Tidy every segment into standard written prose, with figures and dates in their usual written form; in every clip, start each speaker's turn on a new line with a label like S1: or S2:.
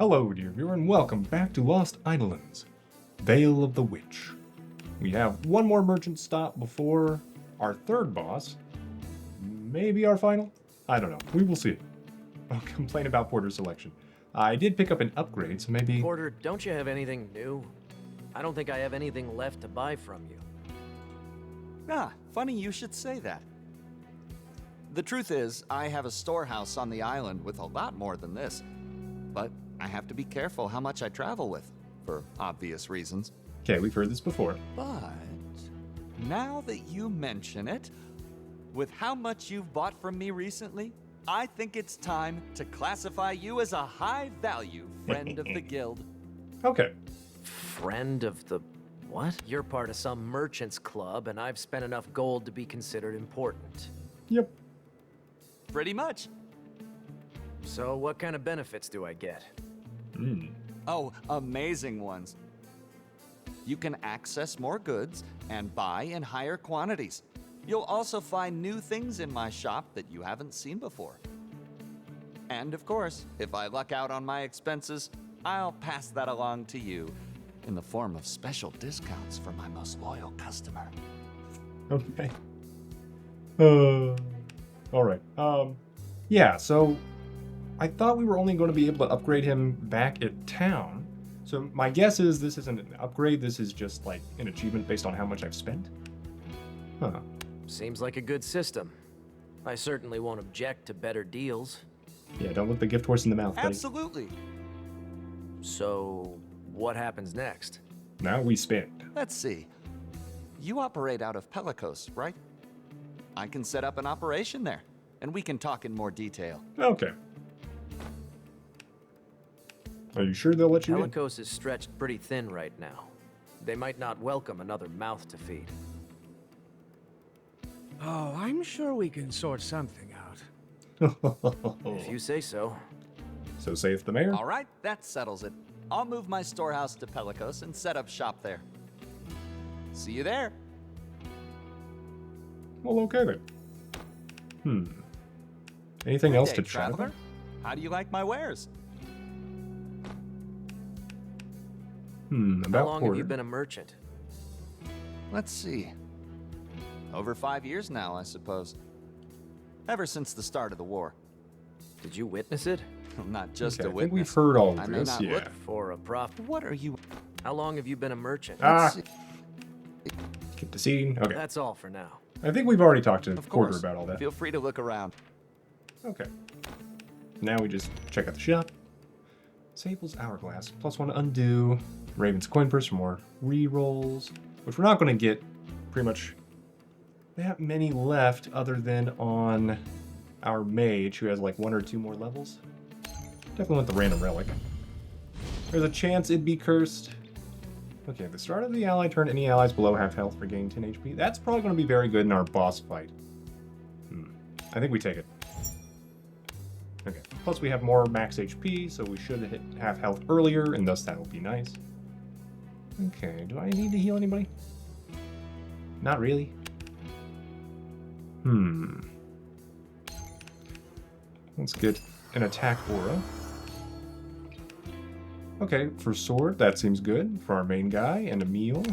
S1: Hello, dear viewer, and welcome back to Lost Eidolons, Veil of the Witch. We have one more merchant stop before our third boss. Maybe our final? I don't know. We will see. I'll complain about Porter's selection. I did pick up an upgrade, so maybe...
S2: Porter, don't you have anything new? I don't think I have anything left to buy from you.
S3: Ah, funny you should say that. The truth is, I have a storehouse on the island with a lot more than this. But I have to be careful how much I travel with, for obvious reasons.
S1: Okay, we've heard this before.
S3: But now that you mention it, with how much you've bought from me recently, I think it's time to classify you as a high-value friend of the guild.
S1: Okay.
S2: Friend of the... what? You're part of some merchant's club, and I've spent enough gold to be considered important.
S1: Yep.
S3: Pretty much.
S2: So what kind of benefits do I get?
S3: Oh, amazing ones. You can access more goods and buy in higher quantities. You'll also find new things in my shop that you haven't seen before. And of course, if I luck out on my expenses, I'll pass that along to you in the form of special discounts for my most loyal customer.
S1: Okay. Alright. Yeah, so... I thought we were only going to be able to upgrade him back at town. So my guess is this isn't an upgrade, this is just like an achievement based on how much I've spent? Huh.
S2: Seems like a good system. I certainly won't object to better deals.
S1: Yeah, don't look the gift horse in the mouth, buddy.
S3: Absolutely.
S2: So, what happens next?
S1: Now we spend.
S3: Let's see. You operate out of Pelicos, right? I can set up an operation there, and we can talk in more detail.
S1: Okay. Are you sure they'll let you in?
S2: Pelicos is stretched pretty thin right now. They might not welcome another mouth to feed.
S4: Oh, I'm sure we can sort something out.
S2: If you say so.
S1: So saith the mayor?
S3: All right, that settles it. I'll move my storehouse to Pelicos and set up shop there. See you there.
S1: Well, okay then. Anything
S3: Good
S1: else
S3: day,
S1: to chat
S3: traveler.
S1: about?
S3: How do you like my wares?
S1: About
S2: How long have
S1: Porter.
S2: you been a merchant?
S3: Let's see. Over 5 years now, I suppose. Ever since the start of the war.
S2: Did you witness it?
S3: Not just
S1: Okay,
S3: a
S1: I
S3: witness.
S1: think we've heard all
S3: I
S1: of
S3: may
S1: this,
S3: not
S1: yeah.
S3: look-
S2: For a profit?
S3: What are you?
S2: How long have you been a merchant?
S1: Ah,
S3: Let's
S1: get the scene. Okay.
S2: That's all for now.
S1: I think we've already talked to
S3: Of
S1: Porter
S3: course.
S1: about all that.
S3: Feel free to look around.
S1: Okay. Now we just check out the shop. Sable's Hourglass. +1 undo. Raven's Coin Purse for more re-rolls. Which we're not going to get pretty much that many left other than on our mage who has like 1 or 2 more levels. Definitely want the random relic. There's a chance it'd be cursed. Okay, at the start of the ally turn, any allies below half health regain 10 HP. That's probably going to be very good in our boss fight. I think we take it. Okay, plus we have more max HP, so we should hit half health earlier, and thus that will be nice. Okay, do I need to heal anybody? Not really. Let's get an attack aura. Okay, for sword, that seems good. For our main guy, and a meal.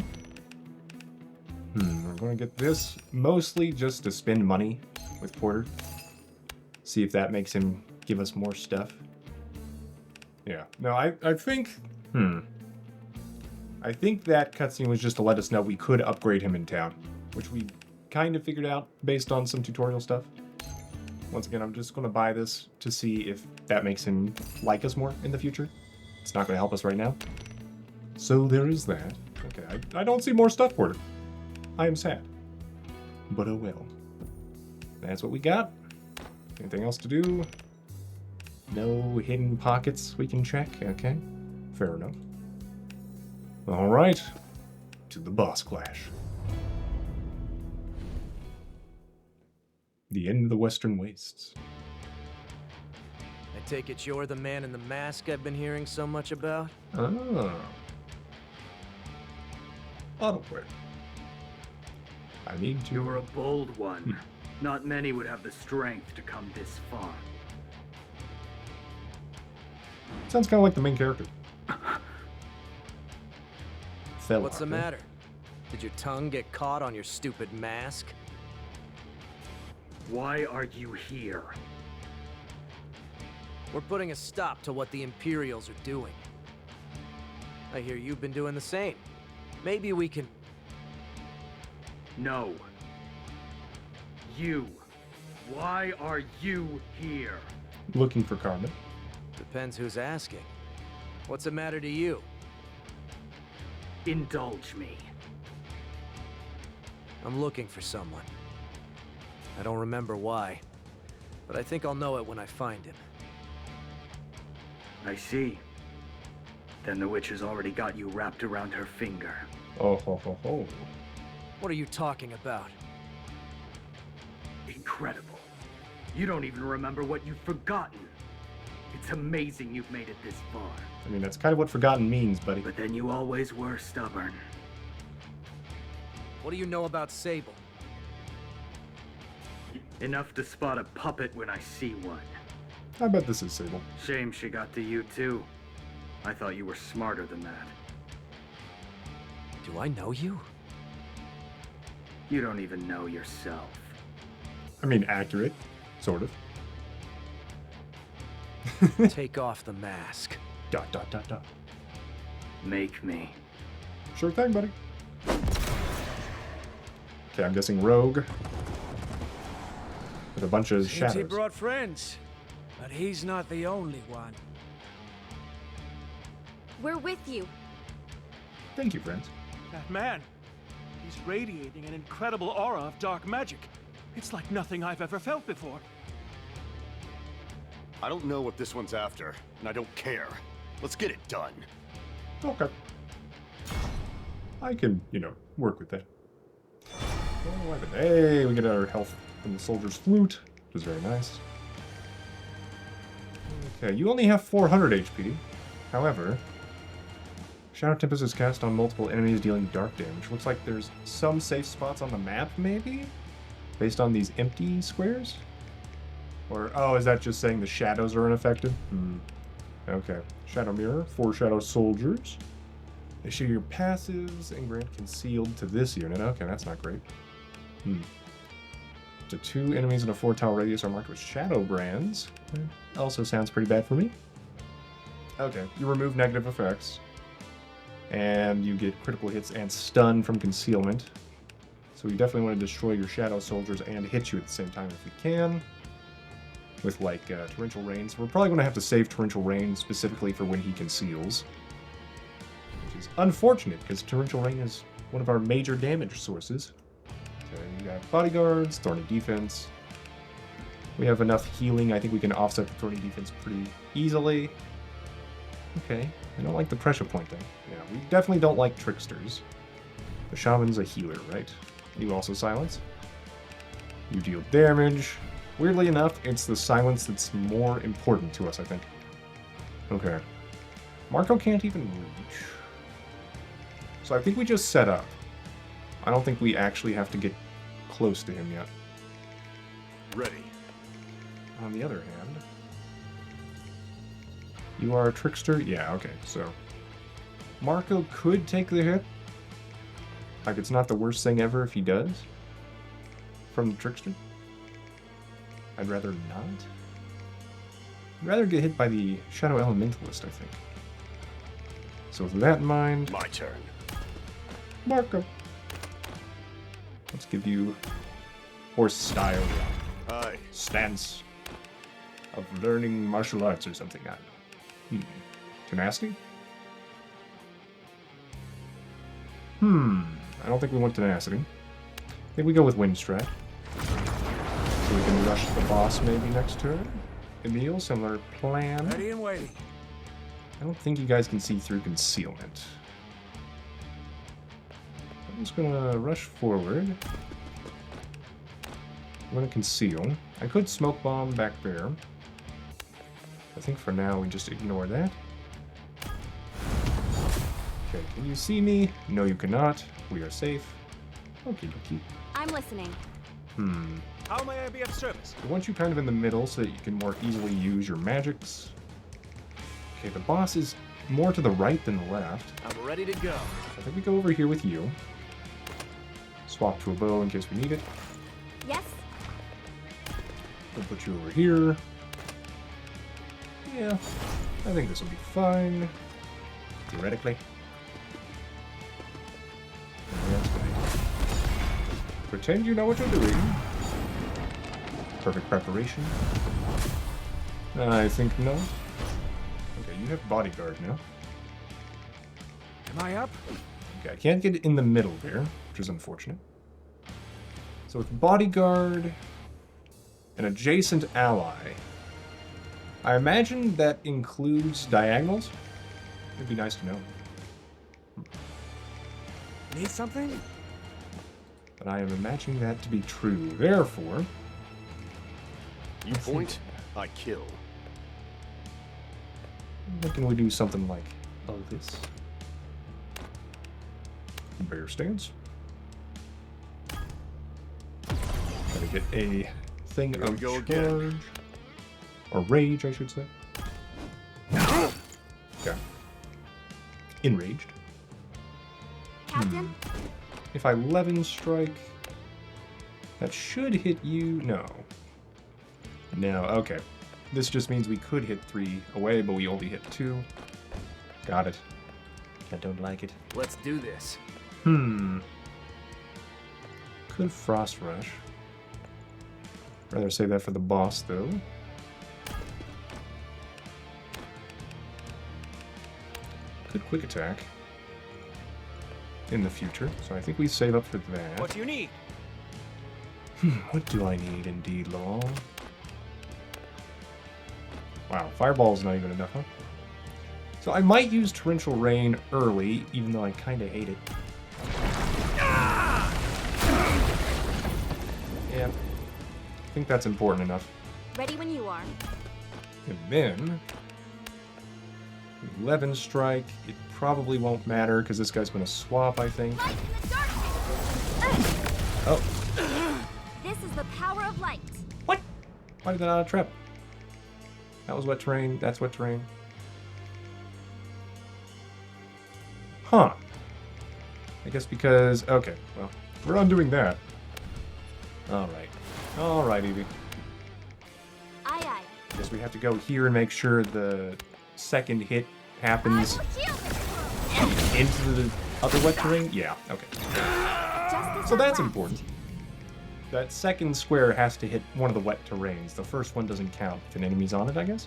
S1: We're going to get this mostly just to spend money with Porter. See if that makes him give us more stuff. Yeah. No, I think... I think that cutscene was just to let us know we could upgrade him in town. Which we kind of figured out based on some tutorial stuff. Once again, I'm just going to buy this to see if that makes him like us more in the future. It's not going to help us right now. So there is that. Okay, I don't see more stuff for it. I am sad. But oh well. That's what we got. Anything else to do? No hidden pockets we can check? Okay, fair enough. Alright, to the boss clash. The end of the Western Wastes.
S2: I take it you're the man in the mask I've been hearing so much about?
S1: Ah. Autoplay. I need to...
S5: You're a bold one. Not many would have the strength to come this far.
S1: Sounds kind of like the main character.
S2: What's the matter? Did your tongue get caught on your stupid mask?
S5: Why are you here?
S2: We're putting a stop to what the Imperials are doing. I hear you've been doing the same. Maybe we can...
S5: No. You. Why are you here?
S1: Looking for Carmen.
S2: Depends who's asking. What's the matter to you?
S5: Indulge me.
S2: I'm looking for someone. I don't remember why, but I think I'll know it when I find him.
S5: I see. Then the witch has already got you wrapped around her finger.
S1: Oh ho ho ho.
S2: What are you talking about?
S5: Incredible. You don't even remember what you've forgotten. It's amazing you've made it this far.
S1: I mean, that's kind of what forgotten means, buddy.
S5: But then you always were stubborn.
S2: What do you know about Sable?
S5: Enough to spot a puppet when I see one.
S1: I bet this is Sable.
S5: Shame she got to you too. I thought you were smarter than that.
S2: Do I know you?
S5: You don't even know yourself.
S1: I mean, accurate. Sort of.
S2: Take off the mask.
S1: Dot dot dot dot.
S5: Make me.
S1: Sure thing, buddy. Okay, I'm guessing rogue. With a bunch of
S4: Seems he
S1: shadows.
S4: brought friends, but he's not the only one.
S6: We're with you.
S1: Thank you, friends.
S7: That man, he's radiating an incredible aura of dark magic. It's like nothing I've ever felt before.
S8: I don't know what this one's after, and I don't care. Let's get it done.
S1: Okay. I can, you know, work with that. Oh, weapon. Hey, we get our health from the soldier's flute, which is very nice. Okay, you only have 400 HP. However, Shadow Tempest is cast on multiple enemies dealing dark damage. Looks like there's some safe spots on the map, maybe? Based on these empty squares? Or, oh, is that just saying the shadows are unaffected? Okay. Shadow Mirror, 4 Shadow Soldiers. They show your passives and grant concealed to this unit. Okay, that's not great. To 2 enemies in a 4-tile radius are marked with shadow brands. Also sounds pretty bad for me. Okay, you remove negative effects. And you get critical hits and stun from concealment. So we definitely want to destroy your shadow soldiers and hit you at the same time if we can. With like torrential rain. So we're probably going to have to save torrential rain specifically for when he conceals. Which is unfortunate because torrential rain is one of our major damage sources. Okay, we got bodyguards, thorny defense. We have enough healing. I think we can offset the thorny defense pretty easily. Okay, I don't like the pressure point thing. Yeah, we definitely don't like tricksters. The shaman's a healer, right? You also silence. You deal damage. Weirdly enough, it's the silence that's more important to us, I think. Okay. Marco can't even reach. So I think we just set up. I don't think we actually have to get close to him yet.
S8: Ready.
S1: On the other hand... You are a trickster? Yeah, okay, so... Marco could take the hit. Like, it's not the worst thing ever if he does. From the trickster. I'd rather not. I'd rather get hit by the Shadow Elementalist, I think. So with that in mind...
S8: My turn.
S1: Marco. Let's give you... Horse style.
S8: Aye.
S1: Stance. Of learning martial arts or something, I don't know. Tenacity? I don't think we want tenacity. I think we go with wind strat. So we can rush the boss maybe next turn. Emil, similar plan.
S4: Ready and waiting.
S1: I don't think you guys can see through concealment. I'm just gonna rush forward. I'm gonna conceal. I could smoke bomb back there. I think for now we just ignore that. Okay, can you see me? No, you cannot. We are safe. Okay, dokie.
S6: I'm listening.
S7: How may I be of service?
S1: I want you kind of in the middle so that you can more easily use your magics. Okay, the boss is more to the right than the left.
S2: I'm ready to go.
S1: I think we go over here with you. Swap to a bow in case we need it.
S6: Yes?
S1: We'll put you over here. Yeah, I think this will be fine. Theoretically. And that's fine. Pretend you know what you're doing. Perfect preparation. I think no. Okay, you have bodyguard now.
S4: Am I up?
S1: Okay, I can't get in the middle there, which is unfortunate. So with bodyguard, an adjacent ally. I imagine that includes diagonals. It'd be nice to know.
S4: Need something?
S1: But I am imagining that to be true. Therefore,
S8: You point, I kill.
S1: can we do something like this? Bear stance. Gotta get a thing
S8: Here we
S1: of
S8: go
S1: charge.
S8: again.
S1: Or rage, I should say. Okay. Enraged.
S6: Captain?
S1: If I 11 strike, that should hit you. No. No, okay. This just means we could hit 3 away, but we only hit 2. Got it. I don't like it.
S2: Let's do this.
S1: Could Frost Rush. Rather save that for the boss, though. Could Quick Attack in the future, so I think we save up for that.
S7: What do you need?
S1: What do I need, indeed, Law? Wow, Fireball's not even enough, huh? So I might use Torrential Rain early, even though I kind of hate it. Yeah, I think that's important enough.
S6: Ready when you are.
S1: And then, 11 strike, it probably won't matter, because this guy's going to swap, I think.
S6: Light in the darkness!
S1: Oh,
S6: This is the power of light.
S1: what? Why did that not trap? That was wet terrain, that's wet terrain. Huh. I guess because, okay, well, we're undoing that. Alright. Alright, Evie.
S6: Aye, aye.
S1: Guess we have to go here and make sure the second hit
S6: I
S1: happens
S6: will heal this world.
S1: into the other wet terrain? Yeah, okay.
S6: Justice
S1: So
S6: at
S1: that's
S6: last.
S1: important. That second square has to hit one of the wet terrains. The first one doesn't count if an enemy's on it, I guess?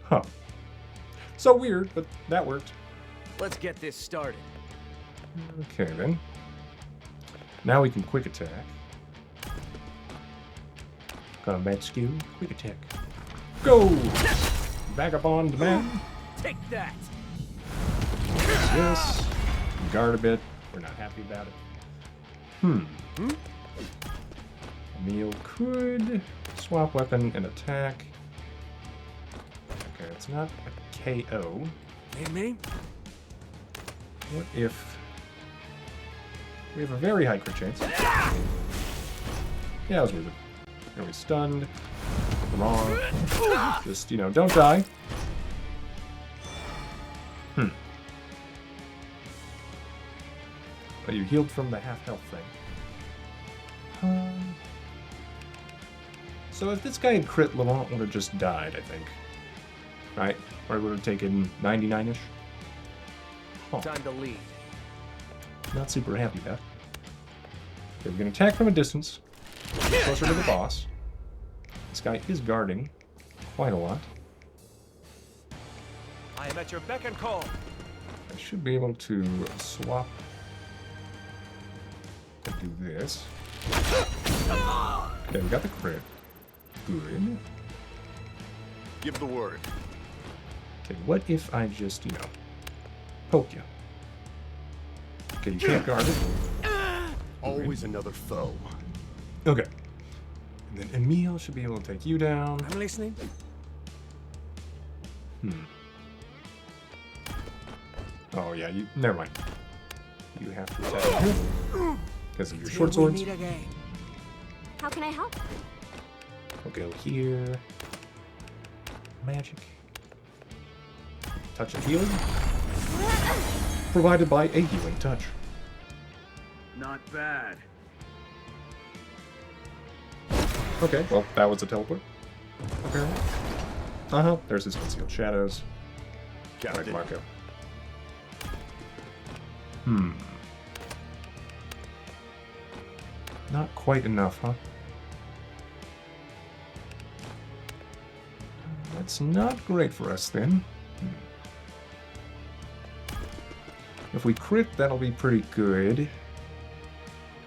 S1: Huh. So weird, but that worked.
S2: Let's get this started.
S1: Okay, then. Now we can quick attack. Combat skill, quick attack. Go! Vagabond man.
S2: Take that!
S1: Yes. Guard a bit. We're not happy about it. Emil could swap weapon and attack. Okay, it's not a KO.
S4: Need me?
S1: What if we have a very high crit chance? Yeah, it was worth it. Are we stunned? Wrong. Just, you know, don't die. But you healed from the half health thing. So if this guy had crit, Laurent would have just died, I think. Right? Or it would have taken 99-ish. Huh.
S2: Time to lead.
S1: Not super happy about. Okay, we're gonna attack from a distance, closer to the boss. This guy is guarding quite a lot.
S7: I am at your beck and call.
S1: I should be able to swap and do this. Okay, we got the crit. Good.
S8: Give the word.
S1: Okay, what if I just, you know, poke you? Okay, you can't guard it.
S8: Always another foe.
S1: Okay. And then Emil should be able to take you down.
S4: I'm listening.
S1: Oh yeah, you. Never mind. You have to attack here because of your short
S4: Till we
S1: swords.
S4: meet again.
S6: How can I help?
S1: We'll go here. Magic. touch of healing. Provided by a healing touch.
S5: Not bad.
S1: Okay, well, that was a teleport. Apparently. There's his concealed shadows. Like
S8: Captain.
S1: Marco. Not quite enough, huh? That's not great for us, then. If we crit, that'll be pretty good.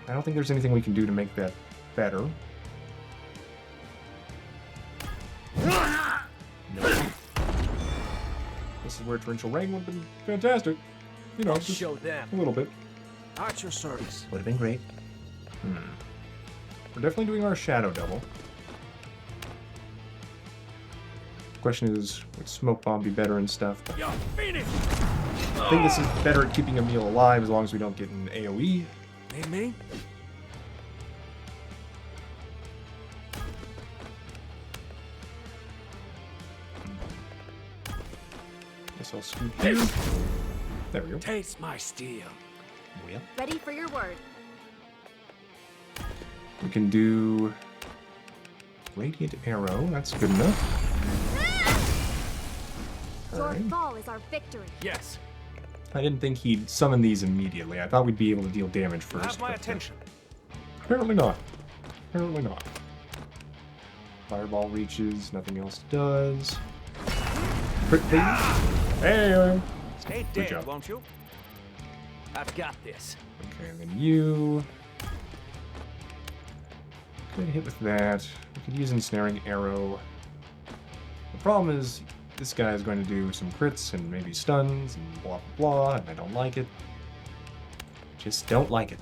S1: I don't think there's anything we can do to make that better. No. This is where Torrential Rain would have been fantastic. You know, just
S2: Show them.
S1: a little bit.
S4: At your service.
S1: Would have been great. We're definitely doing our shadow double. Question is, would Smoke Bomb be better and stuff? But
S4: You're finished!
S1: I think this is better at keeping Emil alive as long as we don't get an AoE.
S4: Need me?
S1: Guess I'll scoop here. There we go.
S4: Taste my steel.
S1: Well,
S6: Ready for your word.
S1: we can do Radiant Arrow. That's good enough.
S6: Your
S1: Alright.
S6: fall is our victory.
S2: Yes.
S1: I didn't think he'd summon these immediately. I thought we'd be able to deal damage
S7: You
S1: first.
S7: have my
S1: but,
S7: attention.
S1: Apparently not. Apparently not. Fireball reaches, nothing else does. Crit, please. Hey!
S7: Stay
S1: Good
S7: dead,
S1: job.
S7: won't you?
S2: I've got this.
S1: Okay, and then you. Could hit with that. We could use Ensnaring Arrow. The problem is, this guy is going to do some crits and maybe stuns and blah blah blah, and I don't like it. Just don't like it.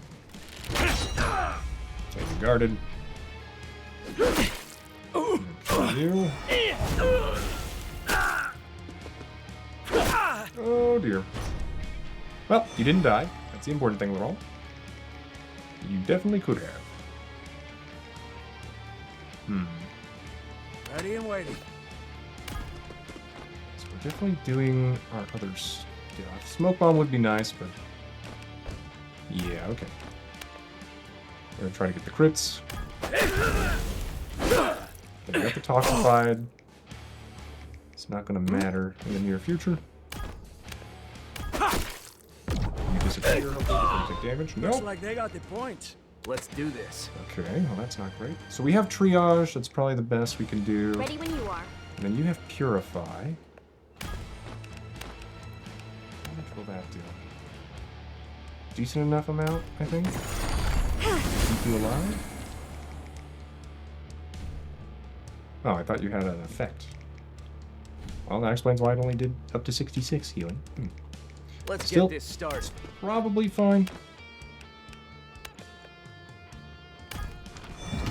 S1: Okay, you're guarded. You. Oh dear. Well, you didn't die. That's the important thing with all. You definitely could have.
S4: Ready and waiting.
S1: So we're definitely doing our other stuff. Smoke Bomb would be nice, but... yeah, okay. We're gonna try to get the crits. Then we got the Toxified. It's not gonna matter in the near future. You disappear, hopefully, before you take damage.
S4: Looks
S1: No.
S4: like they got the point.
S2: Let's do this.
S1: Okay, well that's not great. So we have Triage, that's probably the best we can do.
S6: Ready when you are.
S1: And then you have Purify. How much will that do? Decent enough amount, I think. Keep you alive? Oh, I thought you had an effect. Well, that explains why it only did up to 66 healing.
S2: Let's
S1: Still-
S2: get this started.
S1: Probably fine.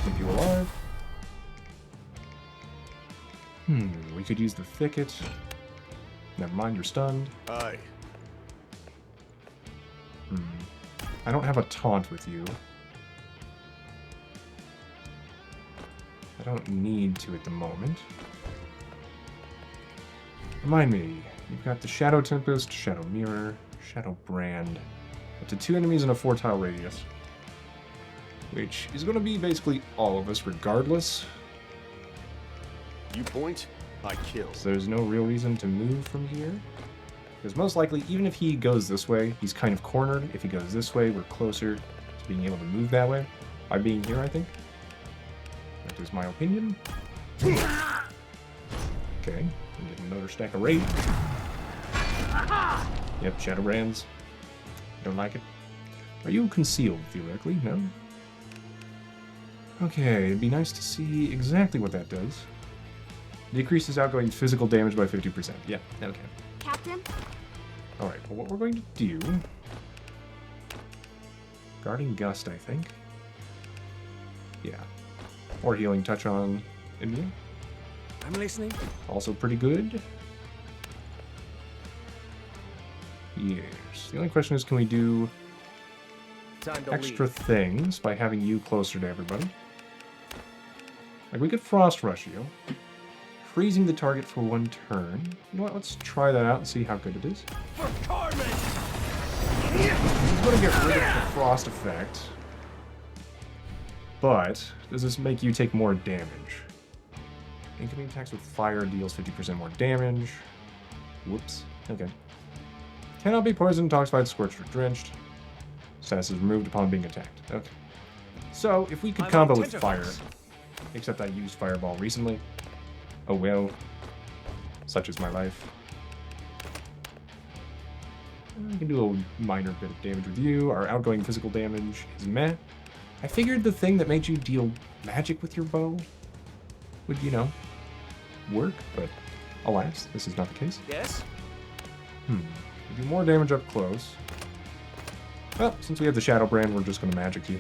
S1: Keep you alive. We could use the Thicket. Never mind, you're stunned.
S8: Aye.
S1: I don't have a taunt with you. I don't need to at the moment. Remind me, you've got the Shadow Tempest, Shadow Mirror, Shadow Brand. Up to 2 enemies in a 4-tile radius. Which is going to be basically all of us regardless.
S8: You point, I kill.
S1: So there's no real reason to move from here. Because most likely, even if he goes this way, he's kind of cornered. If he goes this way, we're closer to being able to move that way. By being here, I think. That is my opinion. Okay, we get another stack of raid. Yep, Shadow Brands. Don't like it. Are you concealed, theoretically? No? Okay, it'd be nice to see exactly what that does. Decreases outgoing physical damage by 50%. Yeah, okay.
S6: Captain?
S1: Alright, well what we're going to do... Guarding Gust, I think. Yeah. Or Healing Touch on Emil.
S4: I'm listening.
S1: Also pretty good. Yes. The only question is, can we do
S2: Time to
S1: extra
S2: leave.
S1: things by having you closer to everybody? Like, we could Frost Rush you. freezing the target for 1 turn. You know what? Let's try that out and see how good it is.
S7: For Carmen!
S1: I'm going to get rid of the frost effect. But does this make you take more damage? Incoming attacks with fire deals 50% more damage. Whoops. Okay. Cannot be poisoned, toxified, scorched, or drenched. Status is removed upon being attacked. Okay. So, if we could combo with fire, except I used Fireball recently. Oh well. Such is my life. I can do a minor bit of damage with you. Our outgoing physical damage is meh. I figured the thing that made you deal magic with your bow would, you know, work, but alas, this is not the case.
S7: Yes?
S1: We do more damage up close. Well, since we have the Shadow Brand, we're just going to magic you.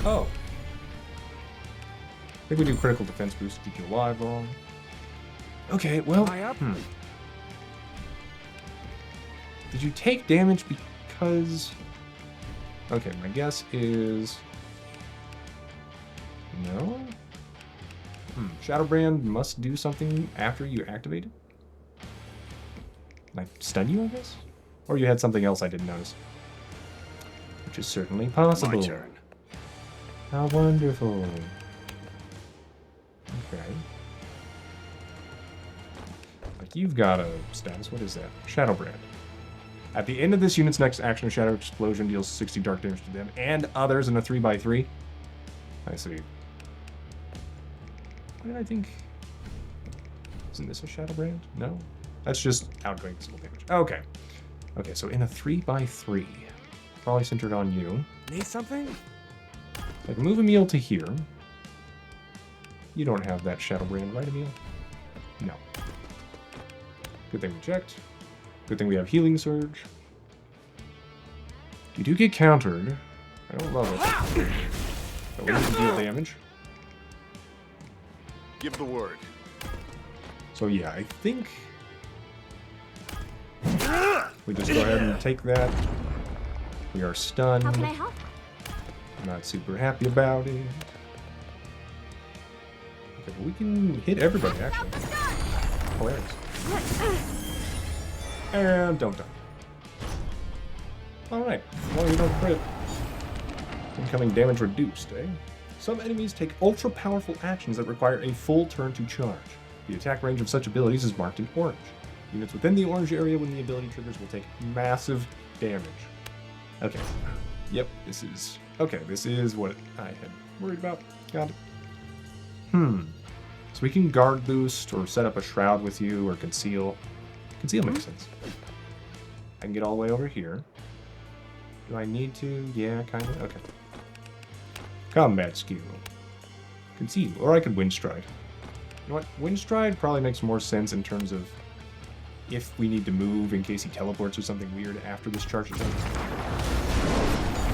S1: Oh. I think we do critical defense boost to keep you alive long. Okay, well, Did you take damage because... Okay, my guess is... No? Shadowbrand must do something after you activate it? Can I stun you, I guess? Or you had something else I didn't notice. Which is certainly possible.
S8: My turn.
S1: How wonderful. Okay. Like, you've got a status. What is that? Shadowbrand. At the end of this unit's next action, a Shadow Explosion deals 60 dark damage to them and others in a 3x3. I see. What did I think? Isn't this a Shadowbrand? No? That's just outgoing physical damage. Okay. Okay, so in a 3x3, probably centered on you.
S4: Need something?
S1: I can move Emil to here. You don't have that Shadowbrand, right, Emil? No. Good thing we checked. Good thing we have Healing Surge. You do get countered. I don't love it. But we need to deal damage.
S8: Give the word.
S1: So yeah, I think we just go ahead and take that. We are stunned.
S6: How can I help?
S1: I'm not super happy about it. Okay, but we can hit everybody, actually. Hilarious. And don't die. Alright, well, you don't crit. Incoming damage reduced, eh? Some enemies take ultra-powerful actions that require a full turn to charge. The attack range of such abilities is marked in orange. Units within the orange area when the ability triggers will take massive damage. Okay. Yep, this is... Okay, this is what I had worried about. Got it. So we can guard boost or set up a shroud with you or conceal. Conceal makes sense. I can get all the way over here. Do I need to? Yeah, kind of. Okay. Combat skill. Conceal. Or I could Windstride. You know what? Windstride probably makes more sense in terms of if we need to move in case he teleports or something weird after this charge attack.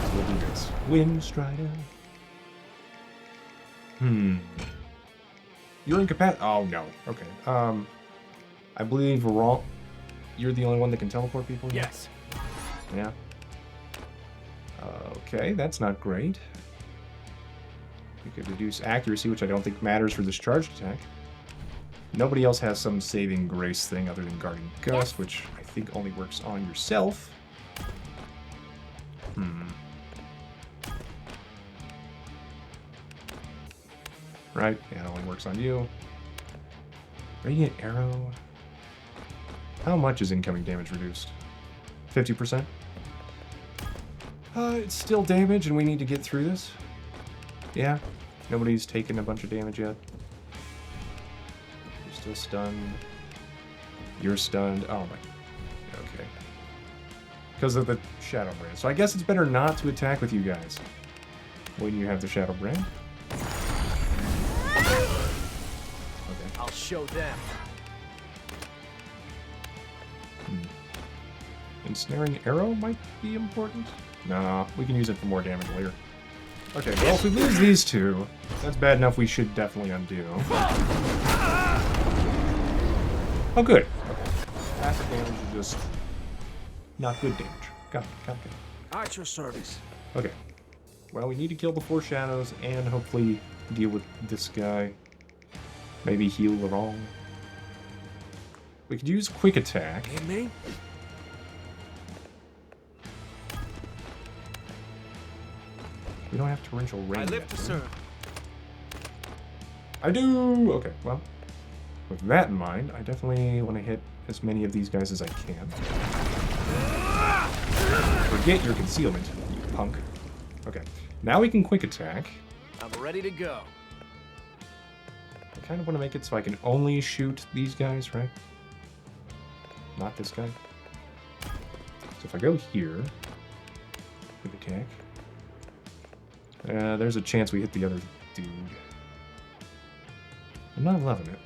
S1: So we'll do this. Windstrider. You're incapacitated. Oh, no. Okay. I believe you're the only one that can teleport people?
S7: Yes.
S1: Yeah. Okay, that's not great. We could reduce accuracy, which I don't think matters for this charged attack. Nobody else has some saving grace thing other than Guarding Gust, which I think only works on yourself. Right? Yeah, it only works on you. Radiant Arrow. How much is incoming damage reduced? 50%? It's still damage and we need to get through this. Yeah. Nobody's taken a bunch of damage yet. You're still stunned. You're stunned. Oh my. Okay. Because of the Shadow Brand. So I guess it's better not to attack with you guys when you have the Shadow Brand. Okay.
S2: I'll show them.
S1: Ensnaring Arrow might be important. Nah, we can use it for more damage later. Okay, well, if we lose these two, that's bad enough we should definitely undo. Oh, good. Okay. Passive damage is just not good damage. Got it.
S4: At your service.
S1: Okay. Well, we need to kill the 4 shadows and hopefully deal with this guy. Maybe heal the wrong. We could use quick attack.
S4: Need me?
S1: We don't have torrential rain.
S7: I live
S1: yet,
S7: to
S1: do we?
S7: serve.
S1: I do! Okay, well, with that in mind, I definitely want to hit as many of these guys as I can. Forget your concealment, you punk. Okay, now we can quick attack.
S2: I'm ready to go.
S1: I kind of want to make it so I can only shoot these guys, right? Not this guy. So if I go here, quick attack. There's a chance we hit the other dude. I'm not loving it.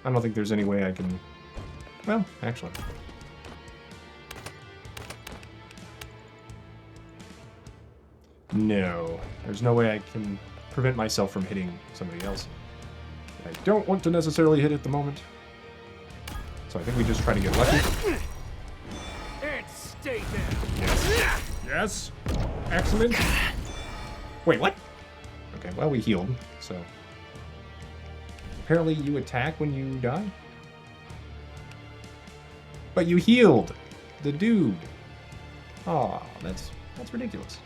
S1: I don't think there's any way I can... Well, actually. No. There's no way I can prevent myself from hitting somebody else. I don't want to necessarily hit at the moment. So I think we just try to get lucky.
S7: And stay there.
S1: Yes. Yes. Excellent. Wait, what? Okay, well, we healed, so... Apparently you attack when you die? But you healed the dude. Aw, that's ridiculous.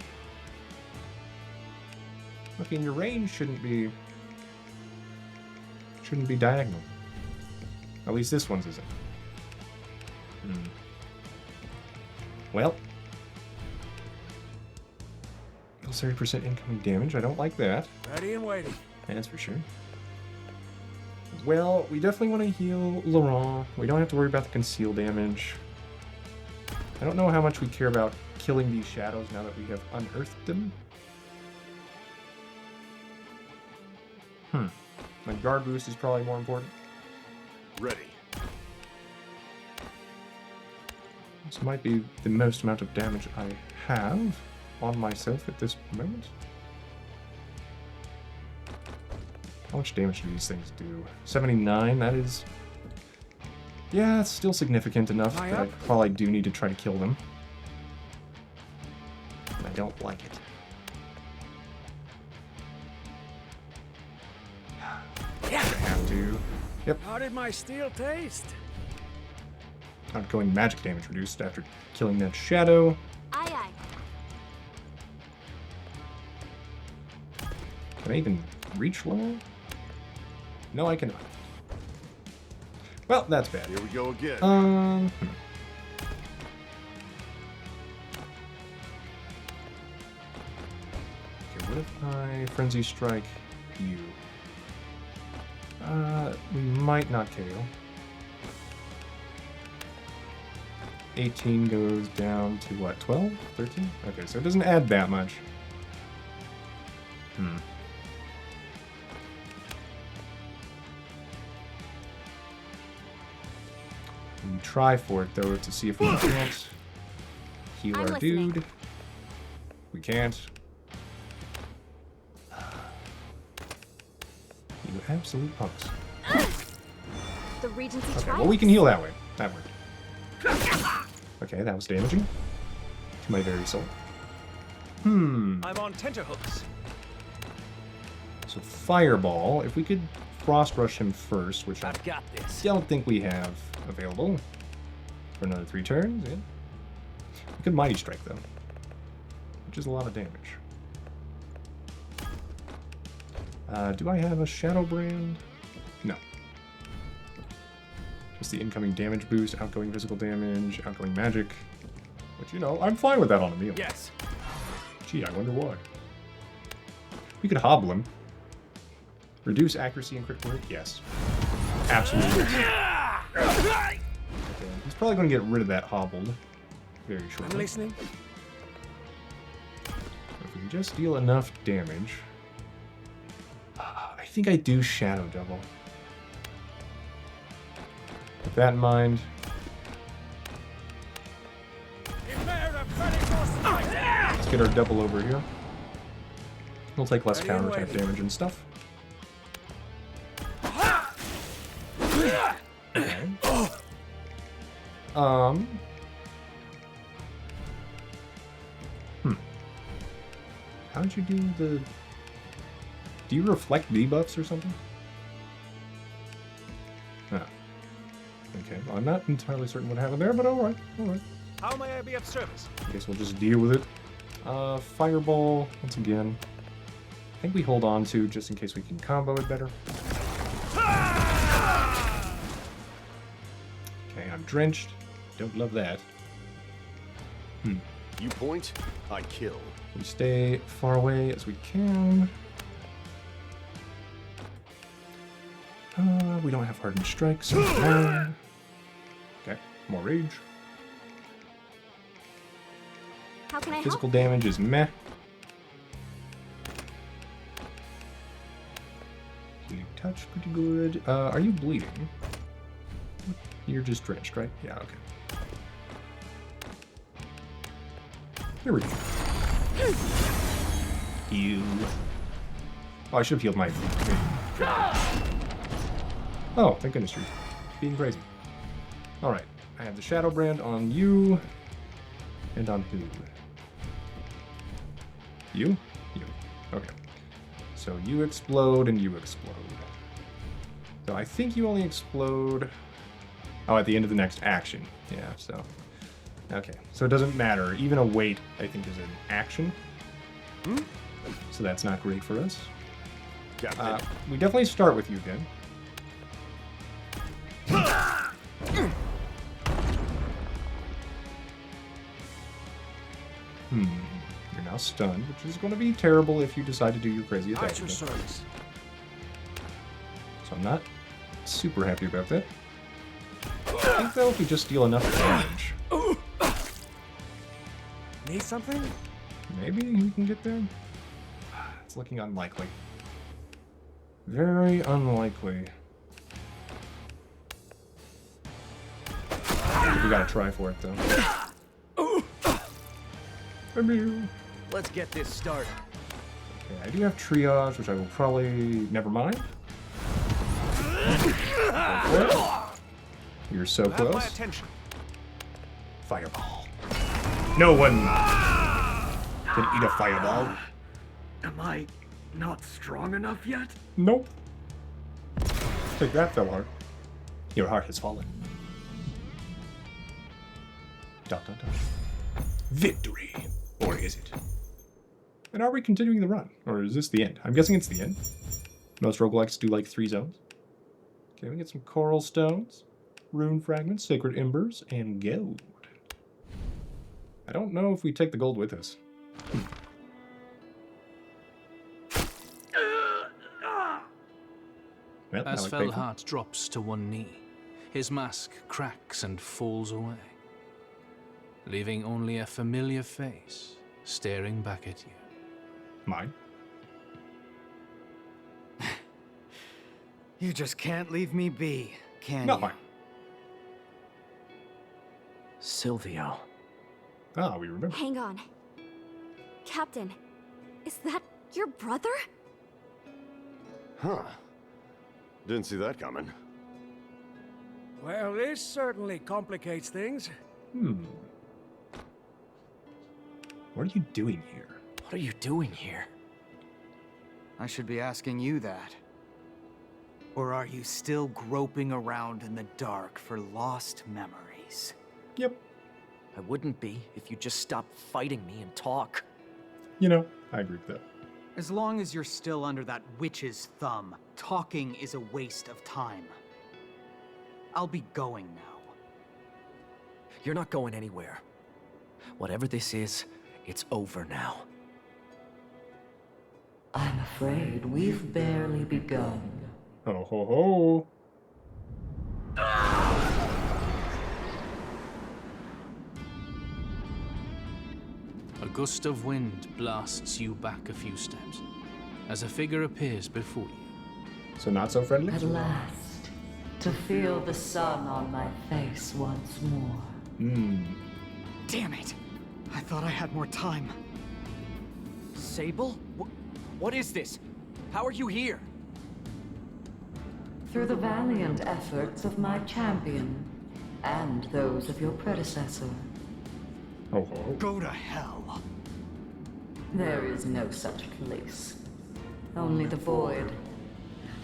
S1: Okay, and your range shouldn't be diagonal. At least this one's isn't. Well. Deals 30% incoming damage. I don't like that.
S4: Ready and waiting.
S1: That's for sure. Well, we definitely want to heal Laurent. We don't have to worry about the conceal damage. I don't know how much we care about killing these shadows now that we have unearthed them. My guard boost is probably more important.
S8: Ready.
S1: This might be the most amount of damage I have on myself at this moment. How much damage do these things do? 79, that is... Yeah, it's still significant enough that I probably do need to try to kill them. And I don't like it. I have to. Yep,
S4: How did my steel taste?
S1: outgoing magic damage reduced after killing that shadow.
S6: Aye, aye.
S1: Can I even reach low? No, I cannot. Well, that's bad.
S8: Here we go again.
S1: Okay, what if I Frenzy Strike you? We might not KO. 18 goes down to what, 12? 13? Okay, so it doesn't add that much. We try for it, though, to see if we can't heal
S6: I'm
S1: our
S6: listening.
S1: dude. We can't. You absolute punks.
S6: The Regency
S1: Okay,
S6: triumphs.
S1: well, we can heal that way. That worked. Okay, that was damaging to my very soul.
S7: I'm on tenterhooks.
S1: So Fireball, if we could Frost Rush him first, which I
S2: I've got this.
S1: don't think we have available for another 3 turns. Yeah. We could Mighty Strike, though, which is a lot of damage. Do I have a Shadow Brand? No. Just the incoming damage boost, outgoing physical damage, outgoing magic. But you know, I'm fine with that on a meal.
S7: Yes.
S1: Gee, I wonder why. We could hobble him. Reduce accuracy and critical rate? Yes. Absolutely. Okay. He's probably going to get rid of that hobbled very
S4: I'm
S1: shortly.
S4: listening.
S1: If we can just deal enough damage... I think I do Shadow Double. With that in mind... Let's get our double over here. We'll take less
S4: Ready and
S1: counterattack
S4: waiting.
S1: damage and stuff. Okay. How did you do the... Do you reflect debuffs or something? Ah. Okay, well, I'm not entirely certain what happened there, but alright, alright.
S7: How may I be of service?
S1: I guess we'll just deal with it. Fireball, once again. I think we hold on to just in case we can combo it better. Okay, I'm drenched. Don't love that.
S8: You point, I kill.
S1: We stay far away as we can. We don't have hardened strikes. So okay, more rage.
S6: How can I help?
S1: Physical damage is meh. Healing touch, pretty good. Are you bleeding? You're just drenched, right? Yeah, okay. Here we go. Heal. Oh, I should have healed my... Oh, thank goodness you're being crazy. Alright, I have the Shadow Brand on you. And on who? You? You. Okay. So you explode and you explode. So I think you only explode... Oh, at the end of the next action. Yeah, so... Okay, so it doesn't matter. Even a wait, I think, is an action. So that's not great for us. We definitely start with you again. You're now stunned, which is going to be terrible if you decide to do your crazy attack.
S4: At your service.
S1: So I'm not super happy about that. I think, though, if we just deal enough damage...
S4: Need something?
S1: Maybe we can get there? It's looking unlikely. Very unlikely. We gotta try for it, though.
S2: Let's get this started.
S1: Okay, I do have triage, which I will probably... Never mind. You're so
S7: You have my
S1: close.
S7: attention.
S1: Fireball. No one can eat a fireball.
S5: Am I not strong enough yet?
S1: Nope. Take that, Felhart. Your heart has fallen. Dot, dot, dot. Victory. Or is it? And are we continuing the run? Or is this the end? I'm guessing it's the end. Most roguelikes do like 3 zones. Okay, we get some coral stones, rune fragments, sacred embers, and gold. I don't know if we take the gold with us. Well,
S9: As
S1: now I pay for it.
S9: Felhart drops to one knee, his mask cracks and falls away, leaving only a familiar face staring back at you.
S1: Mine?
S10: You just can't leave me be, can
S1: Not
S10: you?
S1: mine.
S2: Silvio.
S1: Ah, we remember.
S6: Hang on. Captain, is that your brother?
S8: Huh. Didn't see that coming.
S4: Well, this certainly complicates things.
S1: What are you doing here?
S2: What are you doing here?
S10: I should be asking you that. Or are you still groping around in the dark for lost memories?
S1: Yep.
S2: I wouldn't be if you just stopped fighting me and talk.
S1: You know, I agree with that.
S10: As long as you're still under that witch's thumb, talking is a waste of time. I'll be going now.
S2: You're not going anywhere. Whatever this is, it's over now.
S11: I'm afraid we've barely begun.
S1: Ho ho ho.
S9: A gust of wind blasts you back a few steps, as a figure appears before you.
S1: So not so friendly?
S11: At last, to feel the sun on my face once more.
S10: Damn it! I thought I had more time.
S2: Sable? What is this? How are you here?
S11: Through the valiant efforts of my champion, and those of your predecessor.
S1: Ho ho ho.
S10: Go to hell.
S11: There is no such place. Only the void.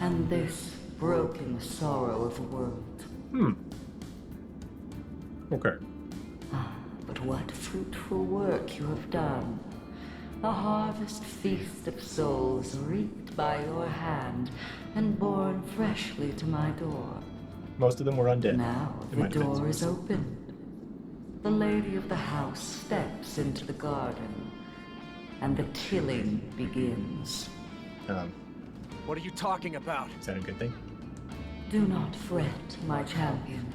S11: And this broken sorrow of the world.
S1: Okay.
S11: But what fruitful work you have done. A harvest feast of souls reaped by your hand and borne freshly to my door.
S1: Most of them were undead.
S11: Now
S1: It
S11: the
S1: might have been.
S11: door is open. The lady of the house steps into the garden, and the tilling begins.
S10: What are you talking about?
S1: Is that a good thing?
S11: Do not fret, my champion.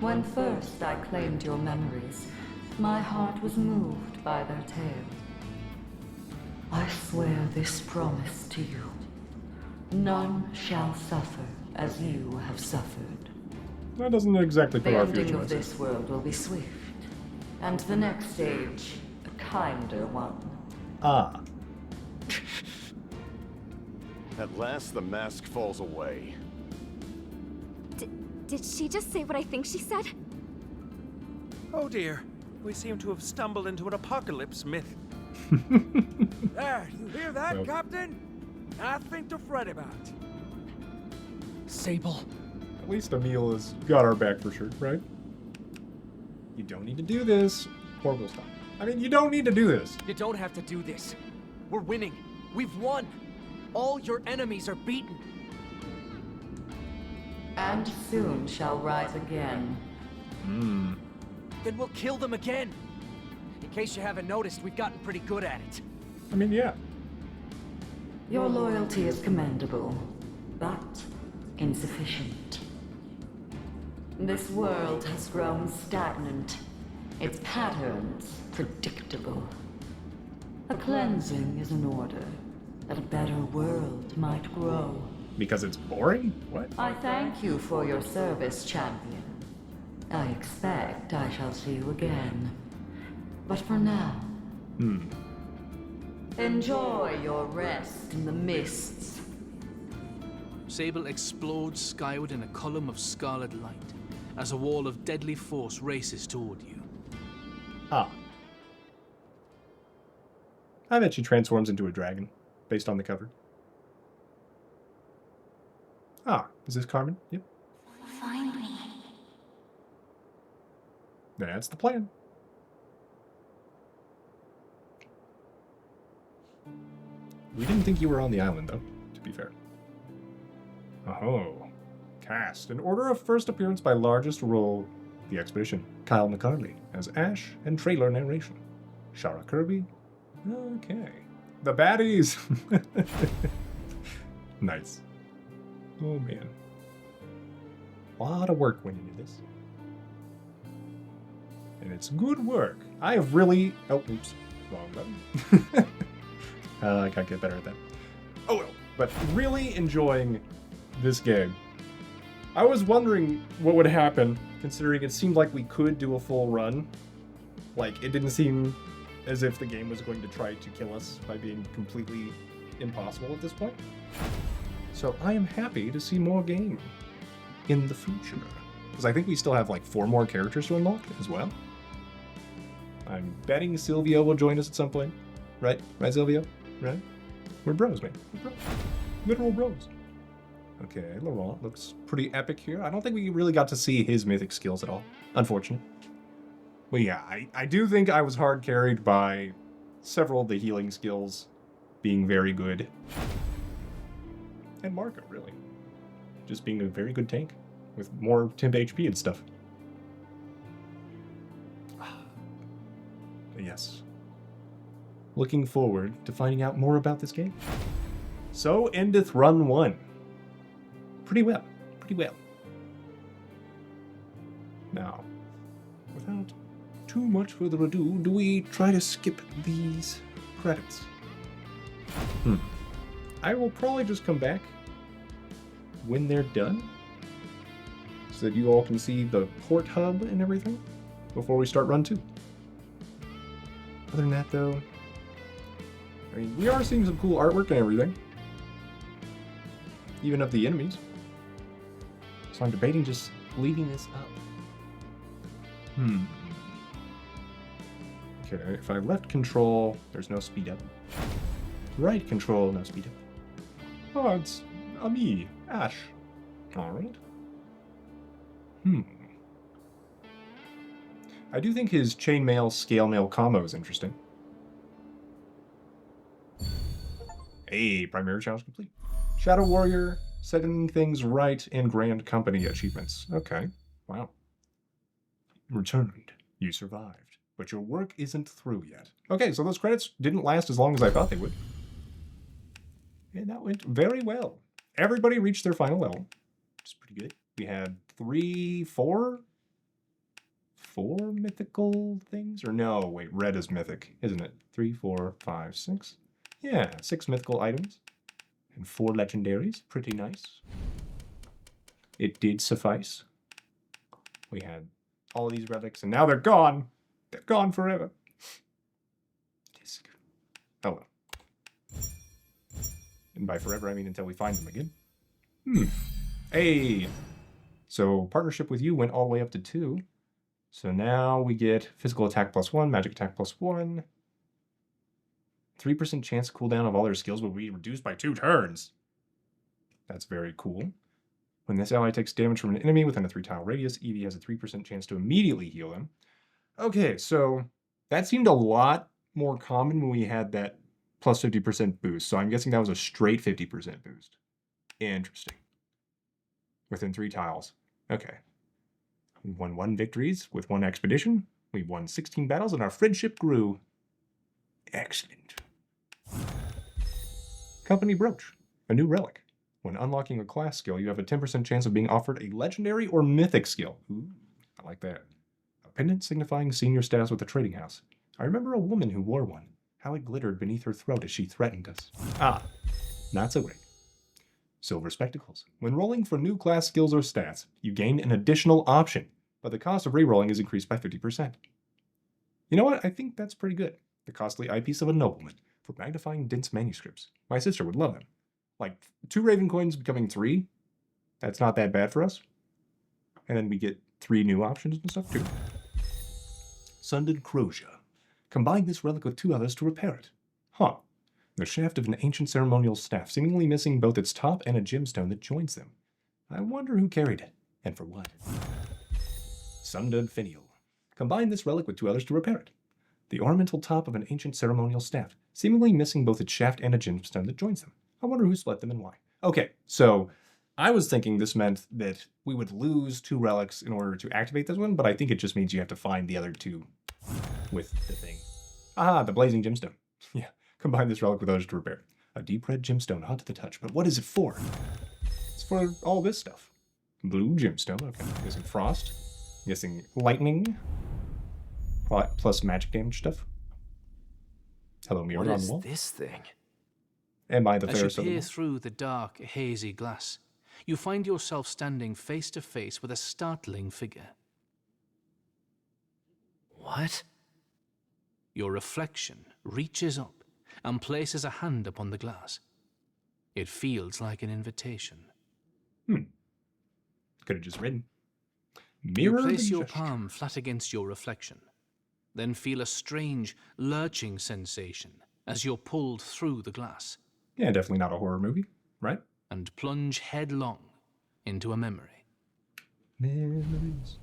S11: When first I claimed your memories, my heart was moved by their tale. I swear this promise to you. None shall suffer as you have suffered.
S1: That doesn't exactly put
S11: The
S1: our
S11: ending
S1: future
S11: of
S1: on
S11: this world will be swift, and the next stage, a kinder one.
S1: Ah.
S8: At last, the mask falls away.
S6: Did she just say what I think she said?
S7: Oh dear, we seem to have stumbled into an apocalypse myth.
S4: There, you hear that,
S1: Well.
S4: Captain? Nothing to fret about.
S10: Sable.
S1: At least Emil has got our back for sure, right? You don't need to do this. Or we'll stop. I mean, you don't need to do this.
S10: You don't have to do this. We're winning. We've won. All your enemies are beaten.
S11: And soon shall rise again.
S10: Then we'll kill them again. In case you haven't noticed, we've gotten pretty good at it.
S1: I mean, yeah.
S11: Your loyalty is commendable, but insufficient. This world has grown stagnant, its patterns predictable. A cleansing is in order, that a better world might grow.
S1: Because it's boring? What?
S11: I thank you for your service, champion. I expect I shall see you again. But for now, enjoy your rest in the mists.
S9: Sable explodes skyward in a column of scarlet light as a wall of deadly force races toward you.
S1: Ah. I bet she transforms into a dragon, based on the cover. Ah, is this Carmen? Yep.
S6: Find me.
S1: That's the plan. We didn't think you were on the island, though, to be fair. Oh. Cast. In order of first appearance by largest role, the expedition. Kyle McCarley as Ash and trailer narration. Shara Kirby. Okay. The baddies! Nice. Oh, man. A lot of work went into this. And it's good work. I have really... Oh, oops. Wrong button. I gotta get better at that. Oh, well. But really enjoying this game. I was wondering what would happen, considering it seemed like we could do a full run. Like, it didn't seem as if the game was going to try to kill us by being completely impossible at this point. So I am happy to see more game in the future. Because I think we still have like 4 more characters to unlock as well. I'm betting Silvio will join us at some point. Right? Right, Silvio? Right? We're bros, man. We're bros. Literal bros. Okay, Laurent looks pretty epic here. I don't think we really got to see his mythic skills at all. Unfortunate. But yeah, I do think I was hard carried by several of the healing skills being very good. And Marco, really. Just being a very good tank with more temp HP and stuff. But yes. Looking forward to finding out more about this game. So endeth run 1. Pretty well. Pretty well. Now, without too much further ado, do we try to skip these credits? I will probably just come back when they're done, so that you all can see the port hub and everything before we start run 2. Other than that, though, I mean, we are seeing some cool artwork and everything, even of the enemies. So I'm debating just leaving this up. Okay, Okay, if I left control, there's no speed up. Right control, no speed up. Oh, it's me, Ash. Alright. I do think his chainmail, scale mail combo is interesting. Hey, primary challenge complete. Shadow Warrior, setting things right, and Grand Company achievements. Okay, wow. Returned. You survived. But your work isn't through yet. Okay, so those credits didn't last as long as I thought they would. And that went very well. Everybody reached their final level, which is pretty good. We had four mythical things? Or no, wait, red is mythic, isn't it? 3, 4, 5, 6. Yeah, 6 mythical items. And 4 legendaries. Pretty nice. It did suffice. We had all of these relics, and now they're gone. They're gone forever. Disc. Oh well. And by forever, I mean until we find them again. Hey! So, partnership with you went all the way up to 2. So now we get physical attack +1, magic attack +1. 3% chance cooldown of all their skills will be reduced by 2 turns. That's very cool. When this ally takes damage from an enemy within a 3-tile radius, Eevee has a 3% chance to immediately heal them. Okay, so that seemed a lot more common when we had that plus 50% boost. So I'm guessing that was a straight 50% boost. Interesting. Within 3 tiles. Okay. We won 1 victories with 1 expedition. We won 16 battles and our friendship grew. Excellent. Company Brooch. A new relic. When unlocking a class skill, you have a 10% chance of being offered a legendary or mythic skill. Ooh, I like that. A pendant signifying senior status with the trading house. I remember a woman who wore one. How it glittered beneath her throat as she threatened us. Ah, not so great. Silver spectacles. When rolling for new class skills or stats, you gain an additional option, but the cost of rerolling is increased by 50%. You know what? I think that's pretty good. The costly eyepiece of a nobleman for magnifying dense manuscripts. My sister would love them. Like 2 Raven coins becoming 3. That's not that bad for us. And then we get 3 new options and stuff too. Sundered Crozier. Combine this relic with 2 others to repair it. Huh. The shaft of an ancient ceremonial staff, seemingly missing both its top and a gemstone that joins them. I wonder who carried it, and for what. Sundered Finial. Combine this relic with 2 others to repair it. The ornamental top of an ancient ceremonial staff, seemingly missing both its shaft and a gemstone that joins them. I wonder who split them and why. Okay, so I was thinking this meant that we would lose 2 relics in order to activate this one, but I think it just means you have to find the other 2 with the thing. Ah, the blazing gemstone. Yeah. Combine this relic with others to repair. A deep red gemstone, hot to the touch. But what is it for? It's for all this stuff. Blue gemstone, okay. I'm guessing frost. I'm guessing lightning. Plus magic damage stuff. Hello, mirror on the wall.
S2: What is this thing?
S1: Am I the
S9: As you
S1: fairest of them
S9: peer
S1: all?
S9: through the dark, hazy glass, you find yourself standing face to face with a startling figure.
S2: What?
S9: Your reflection reaches up and places a hand upon the glass. It feels like an invitation.
S1: Could have just written.
S9: You
S1: Mirror
S9: place your
S1: gesture.
S9: palm flat against your reflection, then feel a strange, lurching sensation as you're pulled through the glass.
S1: Yeah, definitely not a horror movie, right?
S9: And plunge headlong into a memory.
S1: Memories.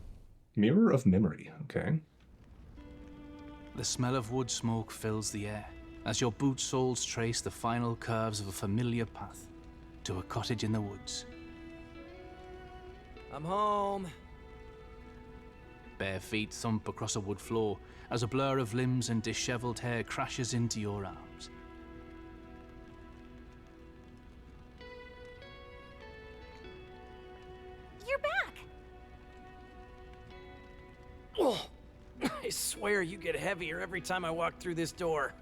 S1: Mirror of memory, okay.
S9: The smell of wood smoke fills the air as your boot soles trace the final curves of a familiar path to a cottage in the woods.
S2: I'm home.
S9: Bare feet thump across a wood floor as a blur of limbs and disheveled hair crashes into your arms.
S6: You're back!
S2: Oh, I swear you get heavier every time I walk through this door.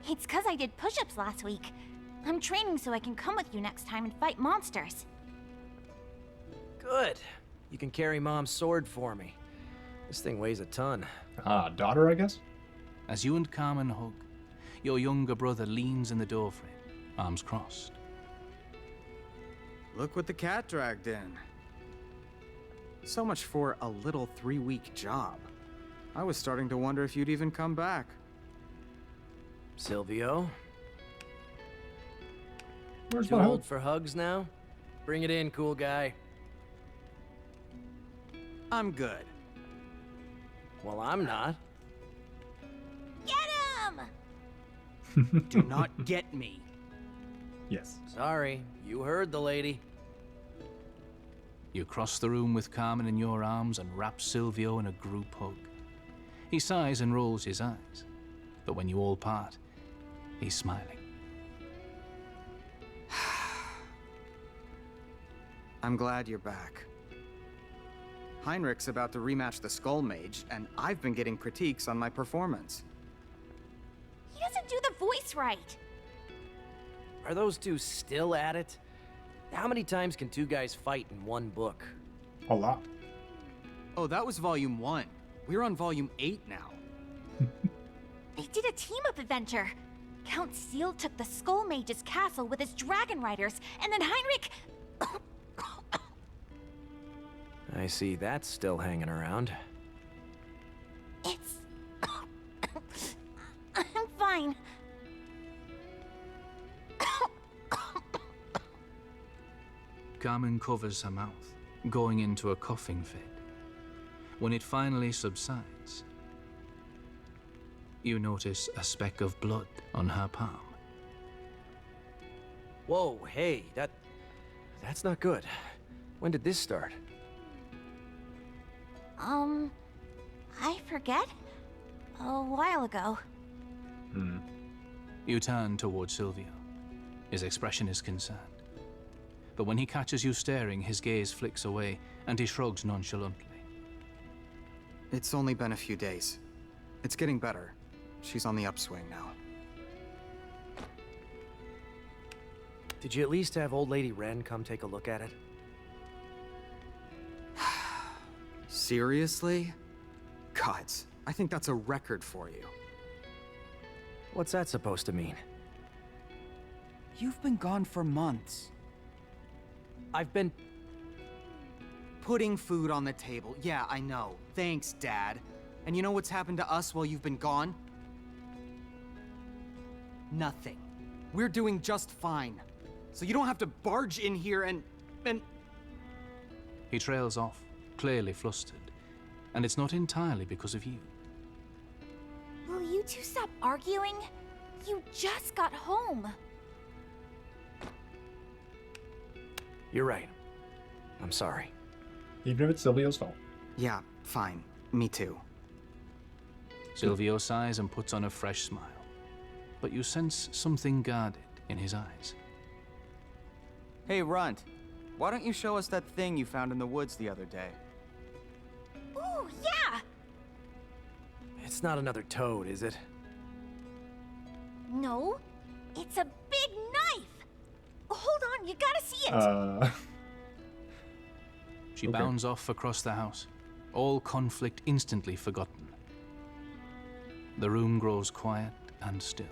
S6: It's 'cause I did push-ups last week. I'm training so I can come with you next time and fight monsters.
S2: Good. You can carry Mom's sword for me. This thing weighs a ton.
S1: Ah, daughter, I guess?
S9: As you and Carmen hug, your younger brother leans in the doorframe, arms crossed.
S10: Look what the cat dragged in. So much for a little 3-week job. I was starting to wonder if you'd even come back.
S2: Silvio,
S1: Where's
S2: too
S1: my
S2: old
S1: help?
S2: for hugs now? Bring it in, cool guy.
S10: I'm good.
S2: Well, I'm not.
S6: Get him!
S10: Do not get me.
S1: Yes.
S2: Sorry, you heard the lady.
S9: You cross the room with Carmen in your arms and wrap Silvio in a group hug. He sighs and rolls his eyes, but when you all part, he's smiling.
S10: I'm glad you're back. Heinrich's about to rematch the Skull Mage, and I've been getting critiques on my performance.
S6: He doesn't do the voice right.
S2: Are those two still at it? How many times can two guys fight in one book?
S1: A lot.
S10: Oh, that was Volume 1. We're on Volume 8 now.
S6: They did a team-up adventure. Count Seal took the Skull Mage's castle with his dragon riders, and then Heinrich...
S2: I see that's still hanging around.
S6: It's... I'm fine.
S9: Carmen covers her mouth, going into a coughing fit. When it finally subsides, you notice a speck of blood on her palm.
S2: Whoa, hey, that's not good. When did this start?
S6: I forget? A while ago.
S9: You turn toward Silvio. His expression is concerned. But when he catches you staring, his gaze flicks away, and he shrugs nonchalantly.
S10: It's only been a few days. It's getting better. She's on the upswing now.
S2: Did you at least have old lady Wren come take a look at it?
S10: Seriously? Gods, I think that's a record for you.
S2: What's that supposed to mean?
S10: You've been gone for months.
S2: I've been...
S10: Putting food on the table. Yeah, I know. Thanks, Dad. And you know what's happened to us while you've been gone? Nothing. We're doing just fine. So you don't have to barge in here and...
S9: He trails off, clearly flustered. And it's not entirely because of you.
S6: Will you two stop arguing? You just got home.
S2: You're right. I'm sorry.
S1: Even if it's Silvio's fault.
S10: Yeah, fine. Me too.
S9: Silvio sighs and puts on a fresh smile. But you sense something guarded in his eyes.
S10: Hey, Runt. Why don't you show us that thing you found in the woods the other day?
S6: Ooh, yeah!
S2: It's not another toad, is it?
S6: No, it's a big knife! Hold on, you gotta see it!
S9: She bounds off across the house, all conflict instantly forgotten. The room grows quiet and still.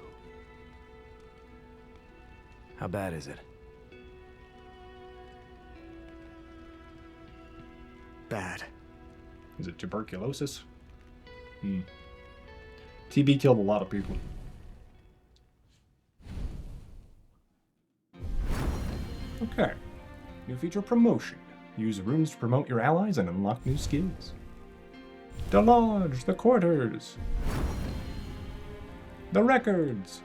S2: How bad is it?
S10: Bad.
S1: Is it tuberculosis? TB killed a lot of people. Okay. New feature promotion. Use rooms to promote your allies and unlock new skills. The lodge, the quarters, the records,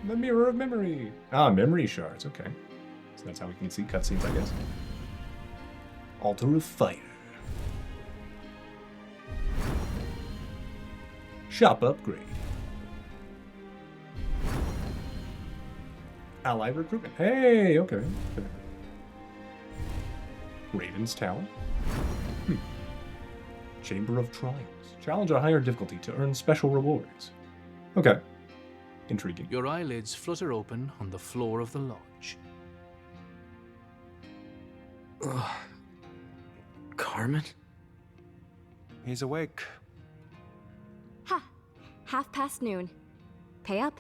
S1: the mirror of memory. Ah, memory shards, okay. So that's how we can see cutscenes, I guess. Altar of Fire. Shop upgrade. Ally recruitment. Hey, okay. Raven's Tower. Chamber of Trials. Challenge a higher difficulty to earn special rewards. Okay. Intriguing.
S9: Your eyelids flutter open on the floor of the lodge.
S2: Ugh. Carmen?
S7: He's awake.
S12: Ha! noon. Pay up?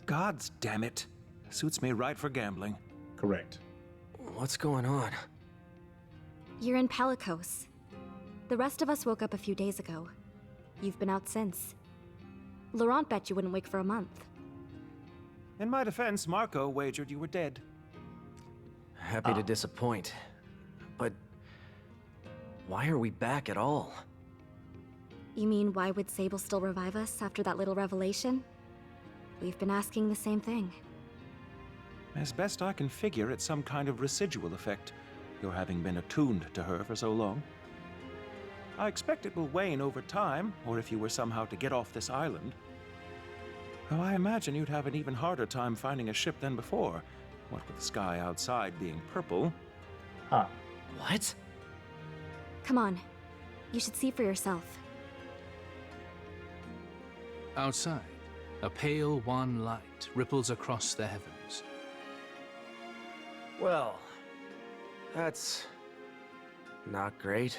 S7: Gods damn it. Suits me right for gambling.
S1: Correct.
S2: What's going on?
S12: You're in Palikos. The rest of us woke up a few days ago. You've been out since. Laurent bet you wouldn't wake for a month.
S7: In my defense, Marco wagered you were dead.
S2: Happy to disappoint. But why are we back at all?
S12: You mean, why would Sable still revive us after that little revelation? We've been asking the same thing.
S7: As best I can figure, it's some kind of residual effect, your having been attuned to her for so long. I expect it will wane over time, or if you were somehow to get off this island. Though I imagine you'd have an even harder time finding a ship than before, what with the sky outside being purple.
S2: What?
S12: Come on. You should see for yourself.
S9: Outside, a pale wan light ripples across the heavens.
S2: Well, that's not great.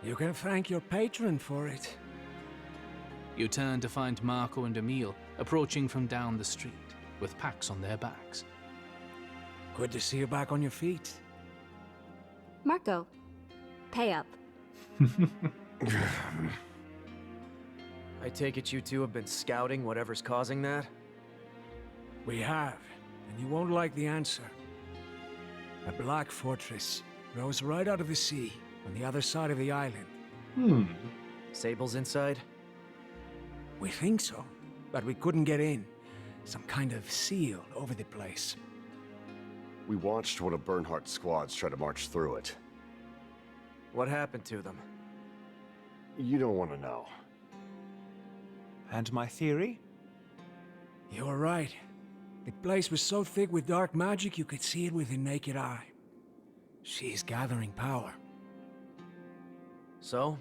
S4: You can thank your patron for it.
S9: You turn to find Marco and Emile approaching from down the street, with packs on their backs.
S4: Good to see you back on your feet.
S12: Marco, pay up.
S2: I take it you two have been scouting whatever's causing that?
S4: We have, and you won't like the answer. A black fortress rose right out of the sea on the other side of the island.
S2: Sable's inside?
S4: We think so, but we couldn't get in. Some kind of seal over the place.
S8: We watched one of Bernhardt's squads try to march through it.
S2: What happened to them?
S8: You don't want to know.
S7: And my theory?
S4: You're right. The place was so thick with dark magic you could see it with the naked eye. She's gathering power.
S2: So,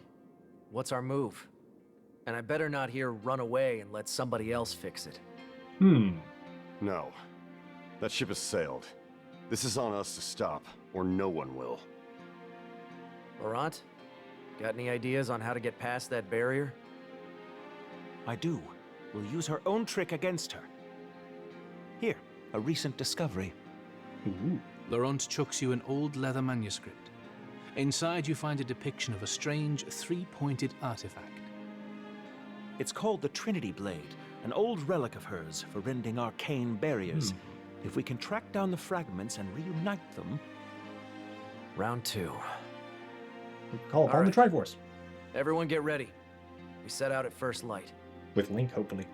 S2: what's our move? And I better not hear run away and let somebody else fix it.
S8: No. That ship has sailed. This is on us to stop, or no one will.
S2: Laurent, got any ideas on how to get past that barrier?
S7: I do. We'll use her own trick against her. Here, a recent discovery.
S9: Laurent chucks you an old leather manuscript. Inside you find a depiction of a strange three-pointed artifact.
S7: It's called the Trinity Blade, an old relic of hers for rending arcane barriers. If we can track down the fragments and reunite them...
S2: Round 2.
S1: Call upon the Triforce.
S2: Everyone get ready. We set out at first light.
S1: With Link, hopefully.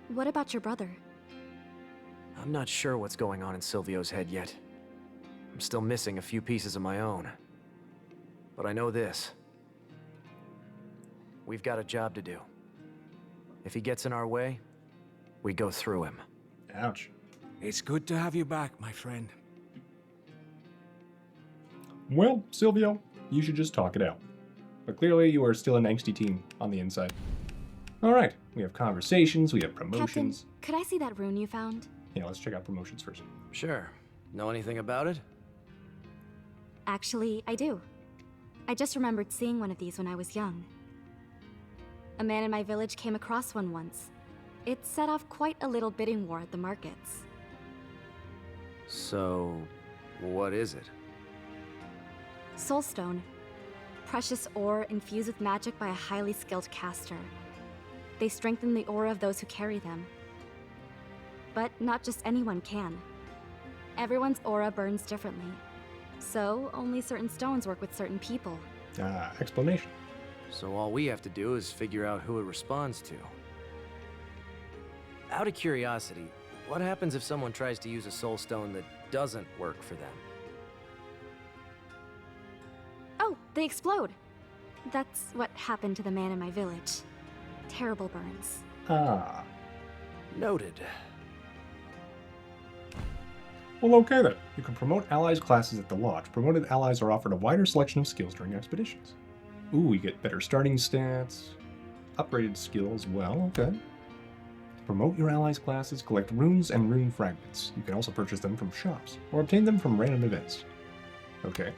S12: What about your brother?
S2: I'm not sure what's going on in Silvio's head yet. I'm still missing a few pieces of my own. But I know this. We've got a job to do. If he gets in our way, we go through him.
S1: Ouch.
S4: It's good to have you back, my friend.
S1: Well, Silvio, you should just talk it out. But clearly you are still an angsty teen on the inside. Alright, we have conversations, we have promotions.
S12: Captain, could I see that rune you found?
S1: Yeah, let's check out promotions first.
S2: Sure. Know anything about it?
S12: Actually, I do. I just remembered seeing one of these when I was young. A man in my village came across one once. It set off quite a little bidding war at the markets.
S2: So, what is it?
S12: Soulstone. Precious ore infused with magic by a highly skilled caster. They strengthen the aura of those who carry them. But not just anyone can. Everyone's aura burns differently. So, only certain stones work with certain people.
S1: Explanation.
S2: So all we have to do is figure out who it responds to. Out of curiosity, what happens if someone tries to use a soul stone that doesn't work for them?
S12: Oh, they explode. That's what happened to the man in my village. Terrible burns.
S2: Noted.
S1: Well, okay then. You can promote allies classes at the lodge. Promoted allies are offered a wider selection of skills during expeditions. Ooh, you get better starting stats, upgraded skills, well, okay. To promote your allies' classes, collect runes and rune fragments. You can also purchase them from shops, or obtain them from random events. Okay.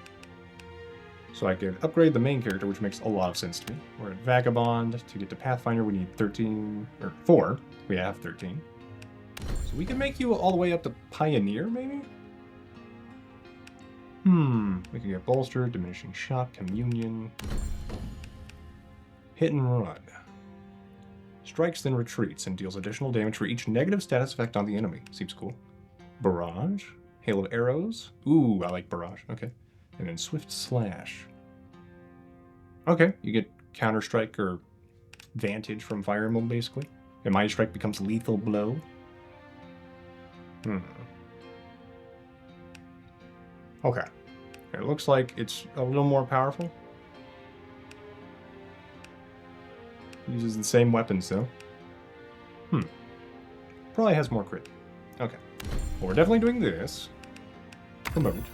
S1: So I could upgrade the main character, which makes a lot of sense to me. We're at Vagabond. To get to Pathfinder, we need 13, or 4. We have 13. So we can make you all the way up to Pioneer, maybe? We can get bolstered, diminishing shot, communion. Hit and run. Strikes, then retreats, and deals additional damage for each negative status effect on the enemy. Seems cool. Barrage. Hail of arrows. Ooh, I like barrage. Okay. And then swift slash. Okay, you get counter strike or vantage from Fire Emblem, basically. And Mighty Strike becomes lethal blow. Okay. It looks like it's a little more powerful. Uses the same weapons, though. Probably has more crit. Okay. Well, we're definitely doing this. Promote.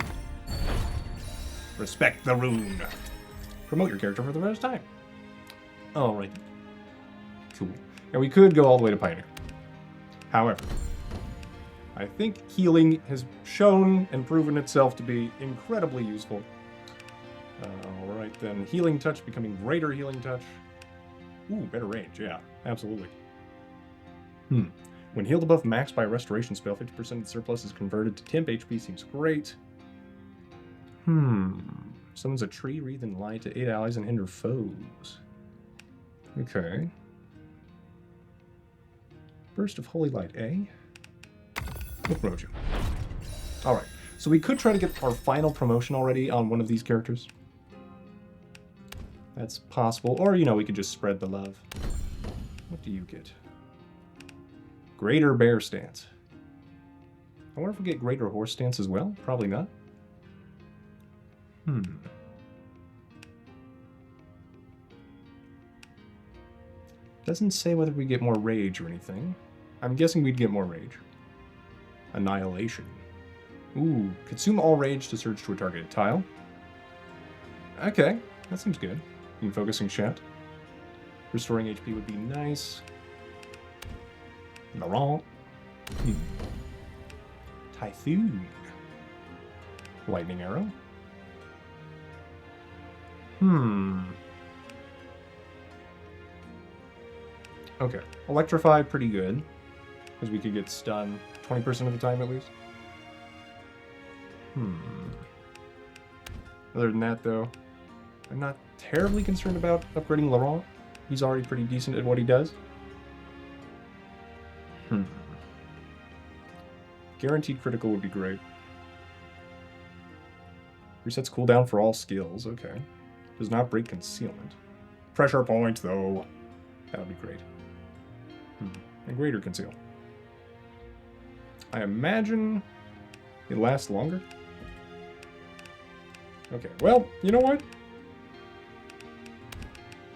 S1: Respect the rune. Promote your character for the first time. Alright. Cool. And we could go all the way to Pioneer. However, I think healing has shown and proven itself to be incredibly useful. Alright then. Healing touch becoming greater healing touch. Ooh, better range. Yeah, absolutely. When healed above max by a restoration spell, 50% of the surplus is converted to temp HP. Seems great. Summons a tree, wreathe, and light to 8 allies and hinder foes. Okay. Burst of holy light, eh? We'll promote you. Alright, so we could try to get our final promotion already on one of these characters. That's possible. Or, you know, we could just spread the love. What do you get? Greater bear stance. I wonder if we get greater horse stance as well? Probably not. Doesn't say whether we get more rage or anything. I'm guessing we'd get more rage. Annihilation. Ooh, consume all rage to surge to a targeted tile. Okay, that seems good. In focusing shot. Restoring HP would be nice. Laurent. Typhoon. Lightning arrow. Okay. Electrify, pretty good. Because we could get stunned 20% of the time at least. Other than that, though, I'm not terribly concerned about upgrading Laurent. He's already pretty decent at what he does. Guaranteed critical would be great. Resets cooldown for all skills. Okay. Does not break concealment. Pressure point, though. That would be great. And greater conceal. I imagine it lasts longer. Okay, well, you know what?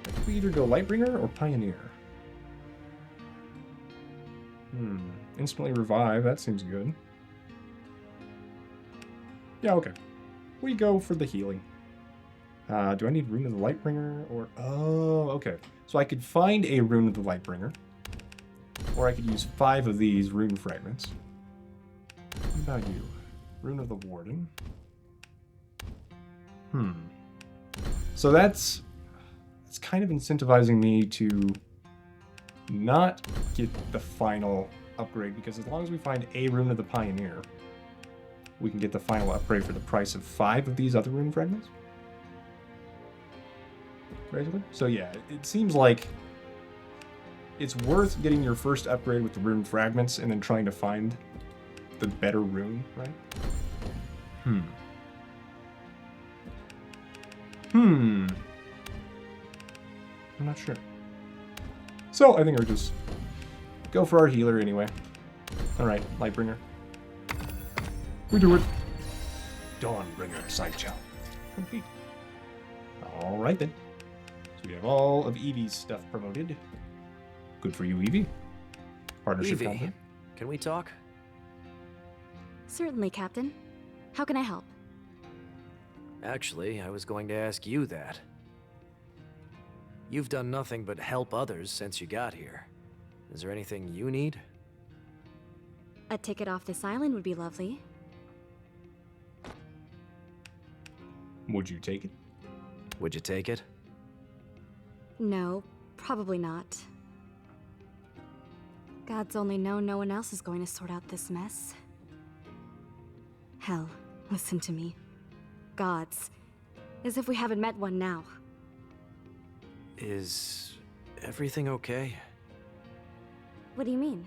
S1: I think we either go Lightbringer or Pioneer. Instantly revive, that seems good. Yeah, okay. We go for the healing. Do I need Rune of the Lightbringer or... Oh, okay. So I could find a Rune of the Lightbringer. Or I could use 5 of these rune fragments. What about you? Rune of the Warden. So that's kind of incentivizing me to not get the final upgrade, because as long as we find a Rune of the Pioneer, we can get the final upgrade for the price of 5 of these other rune fragments. Basically. So yeah, it seems like it's worth getting your first upgrade with the rune fragments and then trying to find the better rune, right? I'm not sure. So I think we'll just go for our healer anyway. Alright, Lightbringer. We do it. Dawnbringer Sideshow. Complete. Alright then. So we have all of Evie's stuff promoted. Good for you, Evie. Partnership
S2: Evie,
S1: content.
S2: Can we talk?
S12: Certainly, Captain. How can I help?
S2: Actually, I was going to ask you that. You've done nothing but help others since you got here. Is there anything you need?
S12: A ticket off this island would be lovely.
S1: Would you take it?
S2: Would you take it?
S12: No, probably not. Gods only know no one else is going to sort out this mess. Hell, listen to me. gods. As if we haven't met one now.
S2: Is everything okay?
S12: What do you mean?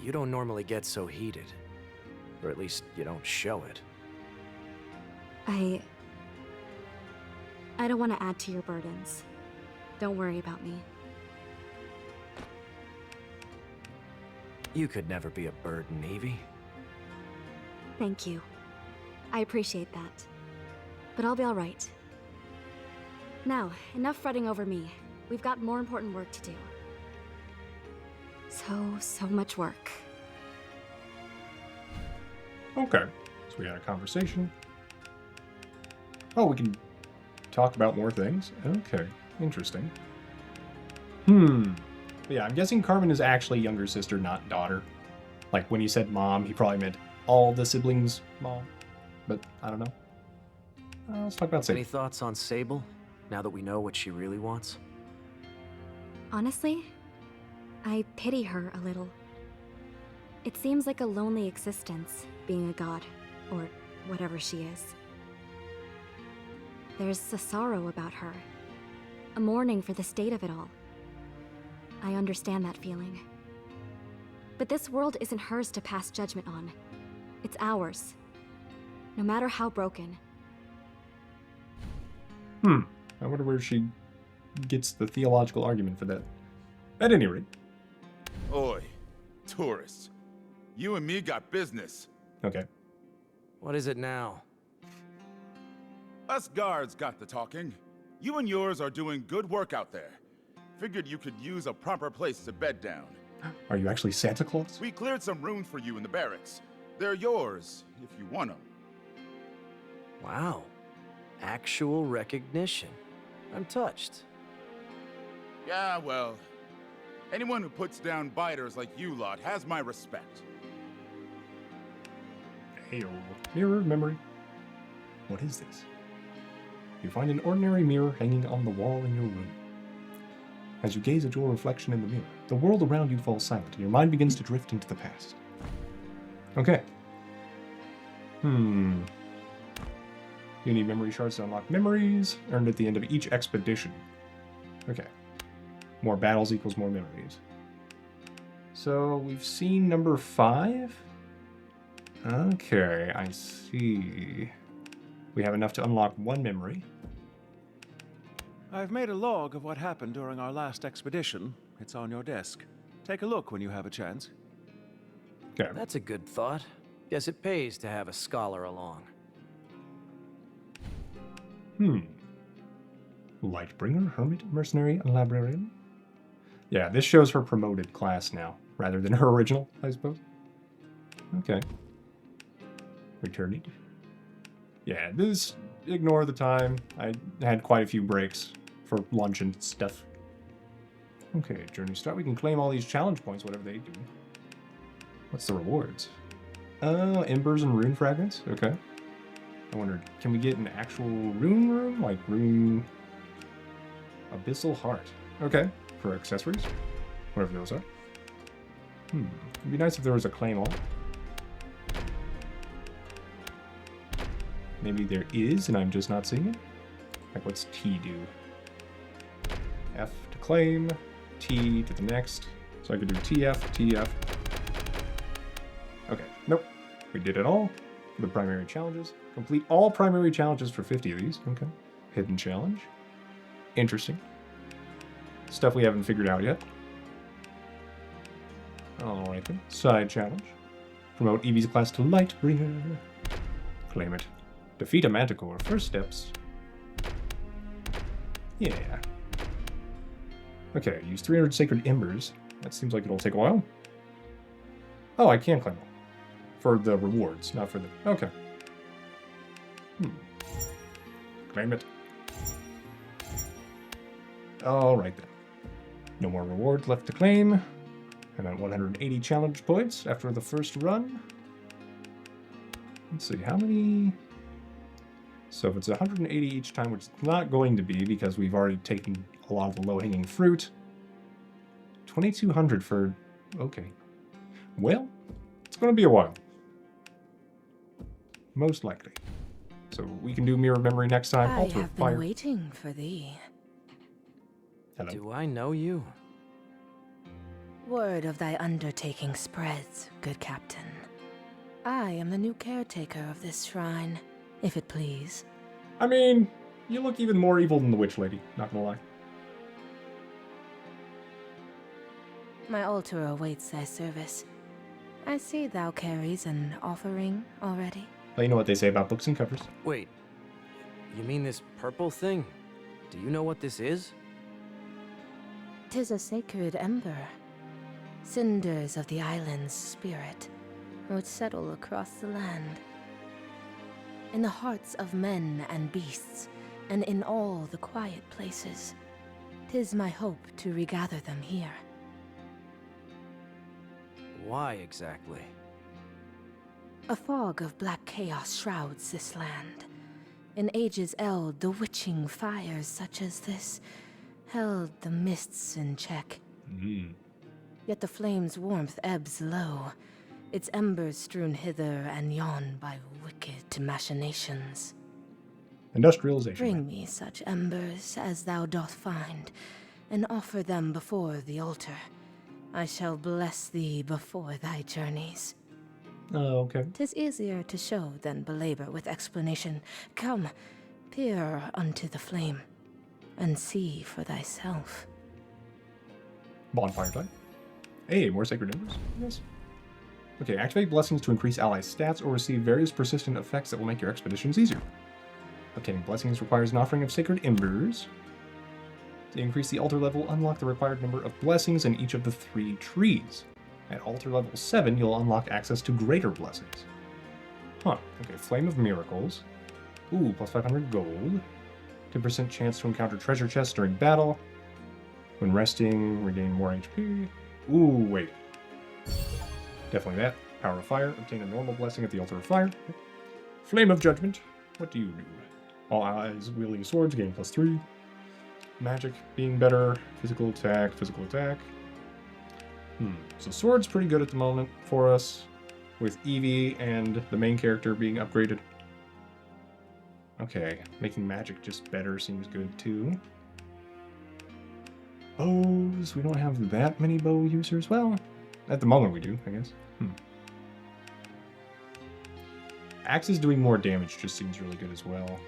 S2: You don't normally get so heated. Or at least you don't show it.
S12: I don't want to add to your burdens. Don't worry about me.
S2: You could never be a burden, Evie.
S12: Thank you. I appreciate that. But I'll be all right. Now, enough fretting over me. We've got more important work to do. So much work.
S1: Okay, so we had a conversation. Oh, we can talk about more things. Okay, interesting. Yeah, I'm guessing Carmen is actually younger sister, not daughter. Like, when he said mom, he probably meant all the siblings' mom. But, I don't know. Let's talk about Sable.
S2: Any thoughts on Sable, now that we know what she really wants?
S12: Honestly, I pity her a little. It seems like a lonely existence, being a god, or whatever she is. There's a sorrow about her, a mourning for the state of it all. I understand that feeling. But this world isn't hers to pass judgment on. It's ours. No matter how broken.
S1: I wonder where she gets the theological argument for that. At any rate.
S13: Oi, tourists. You and me got business.
S1: Okay.
S2: What is it now?
S13: Us guards got the talking. You and yours are doing good work out there. Figured you could use a proper place to bed down.
S1: Are you actually Santa Claus?
S13: We cleared some rooms for you in the barracks. They're yours, if you want them.
S2: Wow. Actual recognition. I'm touched.
S13: Yeah, well, anyone who puts down biters like you lot has my respect.
S1: Ayo. Mirror of memory. What is this? You find an ordinary mirror hanging on the wall in your room. As you gaze at your reflection in the mirror, the world around you falls silent, and your mind begins to drift into the past. Okay. You need memory shards to unlock memories, earned at the end of each expedition. Okay. More battles equals more memories. So, we've seen number 5? Okay, I see. We have enough to unlock 1 memory.
S7: I've made a log of what happened during our last expedition. It's on your desk. Take a look when you have a chance.
S1: Okay.
S2: That's a good thought. Guess it pays to have a scholar along.
S1: Lightbringer, Hermit, Mercenary, and Librarian? Yeah, this shows her promoted class now, rather than her original, I suppose. Okay. Returned. Yeah, this, ignore the time. I had quite a few breaks for lunch and stuff. Okay, journey start. We can claim all these challenge points, whatever they do. What's the rewards? Embers and rune fragments? Okay. I wondered, can we get an actual rune room? Like rune... Abyssal Heart. Okay, for accessories. Whatever those are. It'd be nice if there was a claim all. Maybe there is, and I'm just not seeing it. Like, what's T do? F to claim, T to the next. So I could do TF, TF. Okay, nope. We did it all for the primary challenges. Complete all primary challenges for 50 of these. Okay. Hidden challenge. Interesting. Stuff we haven't figured out yet. Alright then. Side challenge. Promote Evie's class to Lightbringer. Claim it. Defeat a Manticore. First steps. Yeah. Okay, use 300 Sacred Embers. That seems like it'll take a while. Oh, I can claim them. For the rewards, not for the... Okay. Claim it. Alright then. No more rewards left to claim. I'm at 180 challenge points after the first run. Let's see, how many... So if it's 180 each time, which it's not going to be because we've already taken a lot of the low-hanging fruit. 2,200 for... Okay. Well, it's going to be a while. Most likely. So we can do Mirror of Memory next time.
S14: I
S1: Altar
S14: have
S1: of
S14: been
S1: Fire.
S14: waiting for thee.
S1: Hello.
S2: Do I know you?
S14: Word of thy undertaking spreads, good captain. I am the new caretaker of this shrine, if it please.
S1: I mean, you look even more evil than the Witch Lady, not gonna lie.
S14: My altar awaits thy service. I see thou carries an offering already.
S1: Well, you know what they say about books and covers.
S2: Wait, you mean this purple thing? Do you know what this is?
S14: 'Tis a sacred ember. Cinders of the island's spirit, which settle across the land. In the hearts of men and beasts, and in all the quiet places. 'Tis my hope to regather them here.
S2: Why exactly?
S14: A fog of black chaos shrouds this land. In ages eld, the witching fires such as this held the mists in check. Yet the flame's warmth ebbs low, its embers strewn hither and yon by wicked machinations.
S1: Industrialization.
S14: Bring me such embers as thou doth find, and offer them before the altar. I shall bless thee before thy journeys.
S1: Oh, okay.
S14: 'Tis easier to show than belabor with explanation. Come, peer unto the flame, and see for thyself.
S1: Bonfire type. Hey, more sacred embers. Yes. Okay, activate blessings to increase allies' stats or receive various persistent effects that will make your expeditions easier. Obtaining blessings requires an offering of sacred embers. To increase the altar level, unlock the required number of blessings in each of the 3 trees. At altar level 7, you'll unlock access to greater blessings. Huh. Okay, Flame of Miracles. Ooh, plus 500 gold. 10% chance to encounter treasure chests during battle. When resting, regain more HP. Ooh, wait. Definitely that. Power of Fire. Obtain a normal blessing at the Altar of Fire. Flame of Judgment. What do you do? All allies wielding swords gain plus 3. Magic being better. Physical attack. Physical attack. So sword's pretty good at the moment for us, with Eevee and the main character being upgraded. Okay, making magic just better seems good too. Bows, we don't have that many bow users. Well, at the moment we do, I guess. Axes doing more damage just seems really good as well.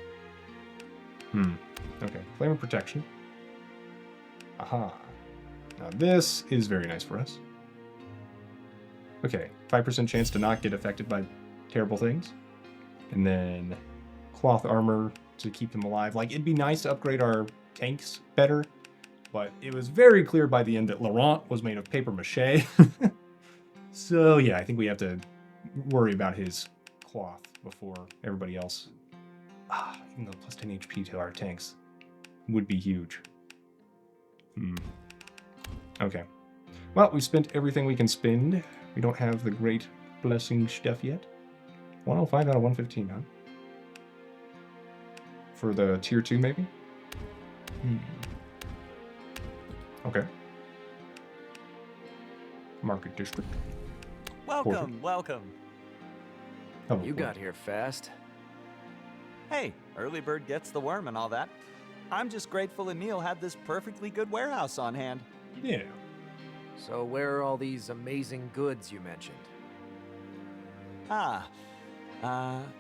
S1: Okay, Flame of Protection. Aha. Now this is very nice for us. Okay, 5% chance to not get affected by terrible things. And then cloth armor to keep them alive. Like, it'd be nice to upgrade our tanks better, but it was very clear by the end that Laurent was made of paper mache. So yeah, I think we have to worry about his cloth before everybody else. Even though plus 10 HP to our tanks would be huge. Okay. Well, we spent everything we can spend. We don't have the great blessing stuff yet. 105 out of 115, huh? For the tier 2, maybe? Okay. Market district.
S3: Welcome, welcome.
S1: Hello,
S2: You got here fast.
S3: Hey, early bird gets the worm and all that. I'm just grateful Emil had this perfectly good warehouse on hand.
S1: Yeah.
S2: So where are all these amazing goods you mentioned?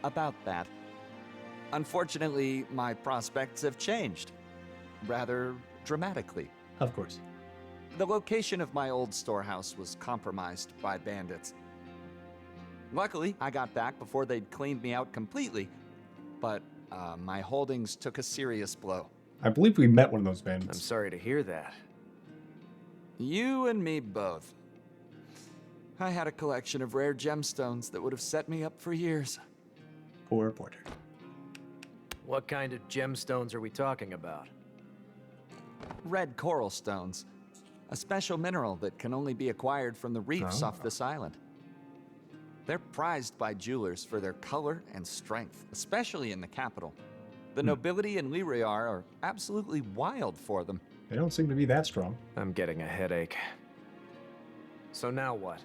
S3: About that. Unfortunately, my prospects have changed. Rather dramatically.
S1: Of course.
S3: The location of my old storehouse was compromised by bandits. Luckily, I got back before they'd cleaned me out completely, but my holdings took a serious blow.
S1: I believe we met one of those bandits.
S2: I'm sorry to hear that.
S3: You and me both. I had a collection of rare gemstones that would have set me up for years.
S1: Poor Porter.
S2: What kind of gemstones are we talking about?
S3: Red coral stones. A special mineral that can only be acquired from the reefs off this island. They're prized by jewelers for their color and strength, especially in the capital. The nobility in Lyriar are absolutely wild for them.
S1: They don't seem to be that strong.
S2: I'm getting a headache. So now what?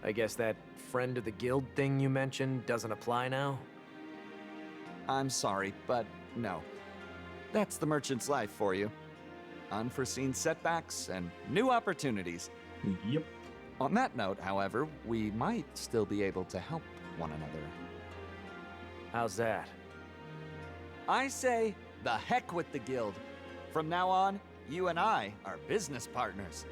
S2: I guess that friend of the guild thing you mentioned doesn't apply now?
S3: I'm sorry, but no. That's the merchant's life for you. Unforeseen setbacks and new opportunities.
S1: Yep.
S3: On that note, however, we might still be able to help one another.
S2: How's that?
S3: I say, the heck with the guild. From now on, you and I are business partners.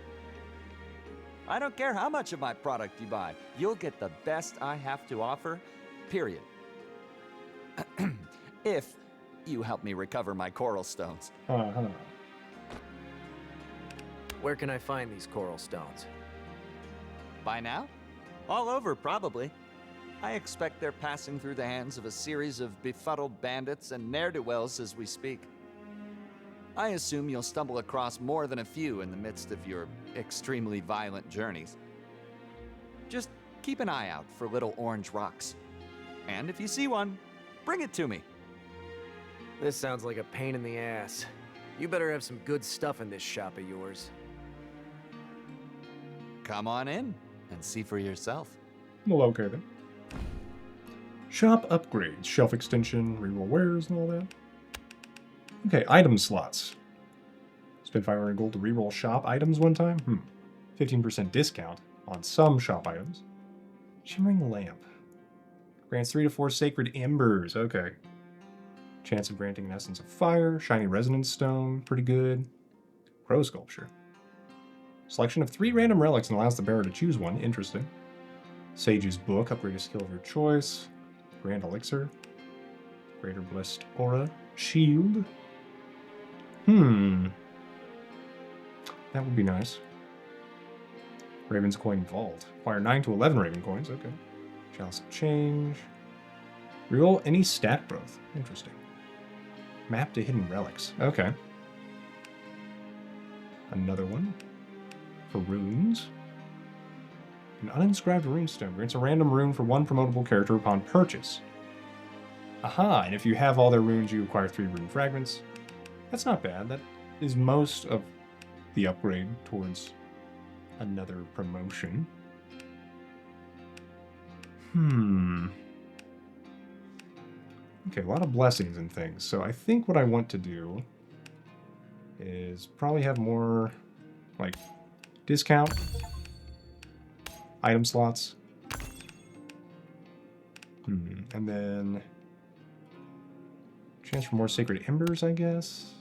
S3: I don't care how much of my product you buy. You'll get the best I have to offer, period. If you help me recover my coral stones.
S1: Uh-huh.
S2: Where can I find these coral stones?
S3: By now? All over, probably. I expect they're passing through the hands of a series of befuddled bandits and ne'er-do-wells as we speak. I assume you'll stumble across more than a few in the midst of your extremely violent journeys. Just keep an eye out for little orange rocks. And if you see one, bring it to me.
S2: This sounds like a pain in the ass. You better have some good stuff in this shop of yours.
S3: Come on in and see for yourself.
S1: Well, okay then. Shop upgrades, shelf extension, reroll wares, and all that. Okay, item slots. Spend 500 gold to reroll shop items one time? 15% discount on some shop items. Shimmering lamp. Grants 3 to 4 sacred embers. Okay. Chance of granting an essence of fire. Shiny resonance stone. Pretty good. Crow sculpture. Selection of 3 random relics and allows the bearer to choose one. Interesting. Sage's book. Upgrade a skill of your choice. Grand elixir. Greater blessed aura. Shield. That would be nice. Raven's coin vault. Acquire 9 to 11 raven coins. Okay. Chalice of change. Reroll any stat growth. Interesting. Map to hidden relics. Okay. Another one. For runes. An uninscribed runestone grants a random rune for one promotable character upon purchase. Aha, and if you have all their runes, you acquire 3 rune fragments. That's not bad. That is most of the upgrade towards another promotion. Okay, a lot of blessings and things. So I think what I want to do is probably have more, like, discount item slots. And then chance for more sacred embers, I guess.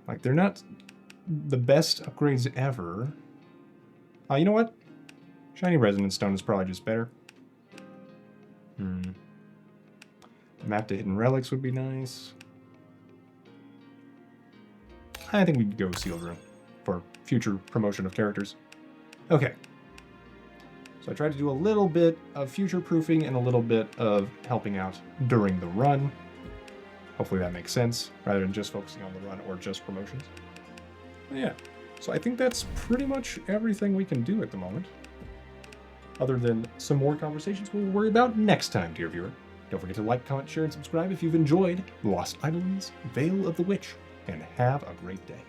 S1: Like, they're not the best upgrades ever. You know what? Shiny resonance stone is probably just better. Map to hidden relics would be nice. I think we could go sealed room for future promotion of characters. Okay. So I tried to do a little bit of future proofing and a little bit of helping out during the run. Hopefully that makes sense, rather than just focusing on the run or just promotions. But yeah, so I think that's pretty much everything we can do at the moment. Other than some more conversations we'll worry about next time, dear viewer. Don't forget to like, comment, share, and subscribe if you've enjoyed Lost Eidolons, Veil of the Witch, and have a great day.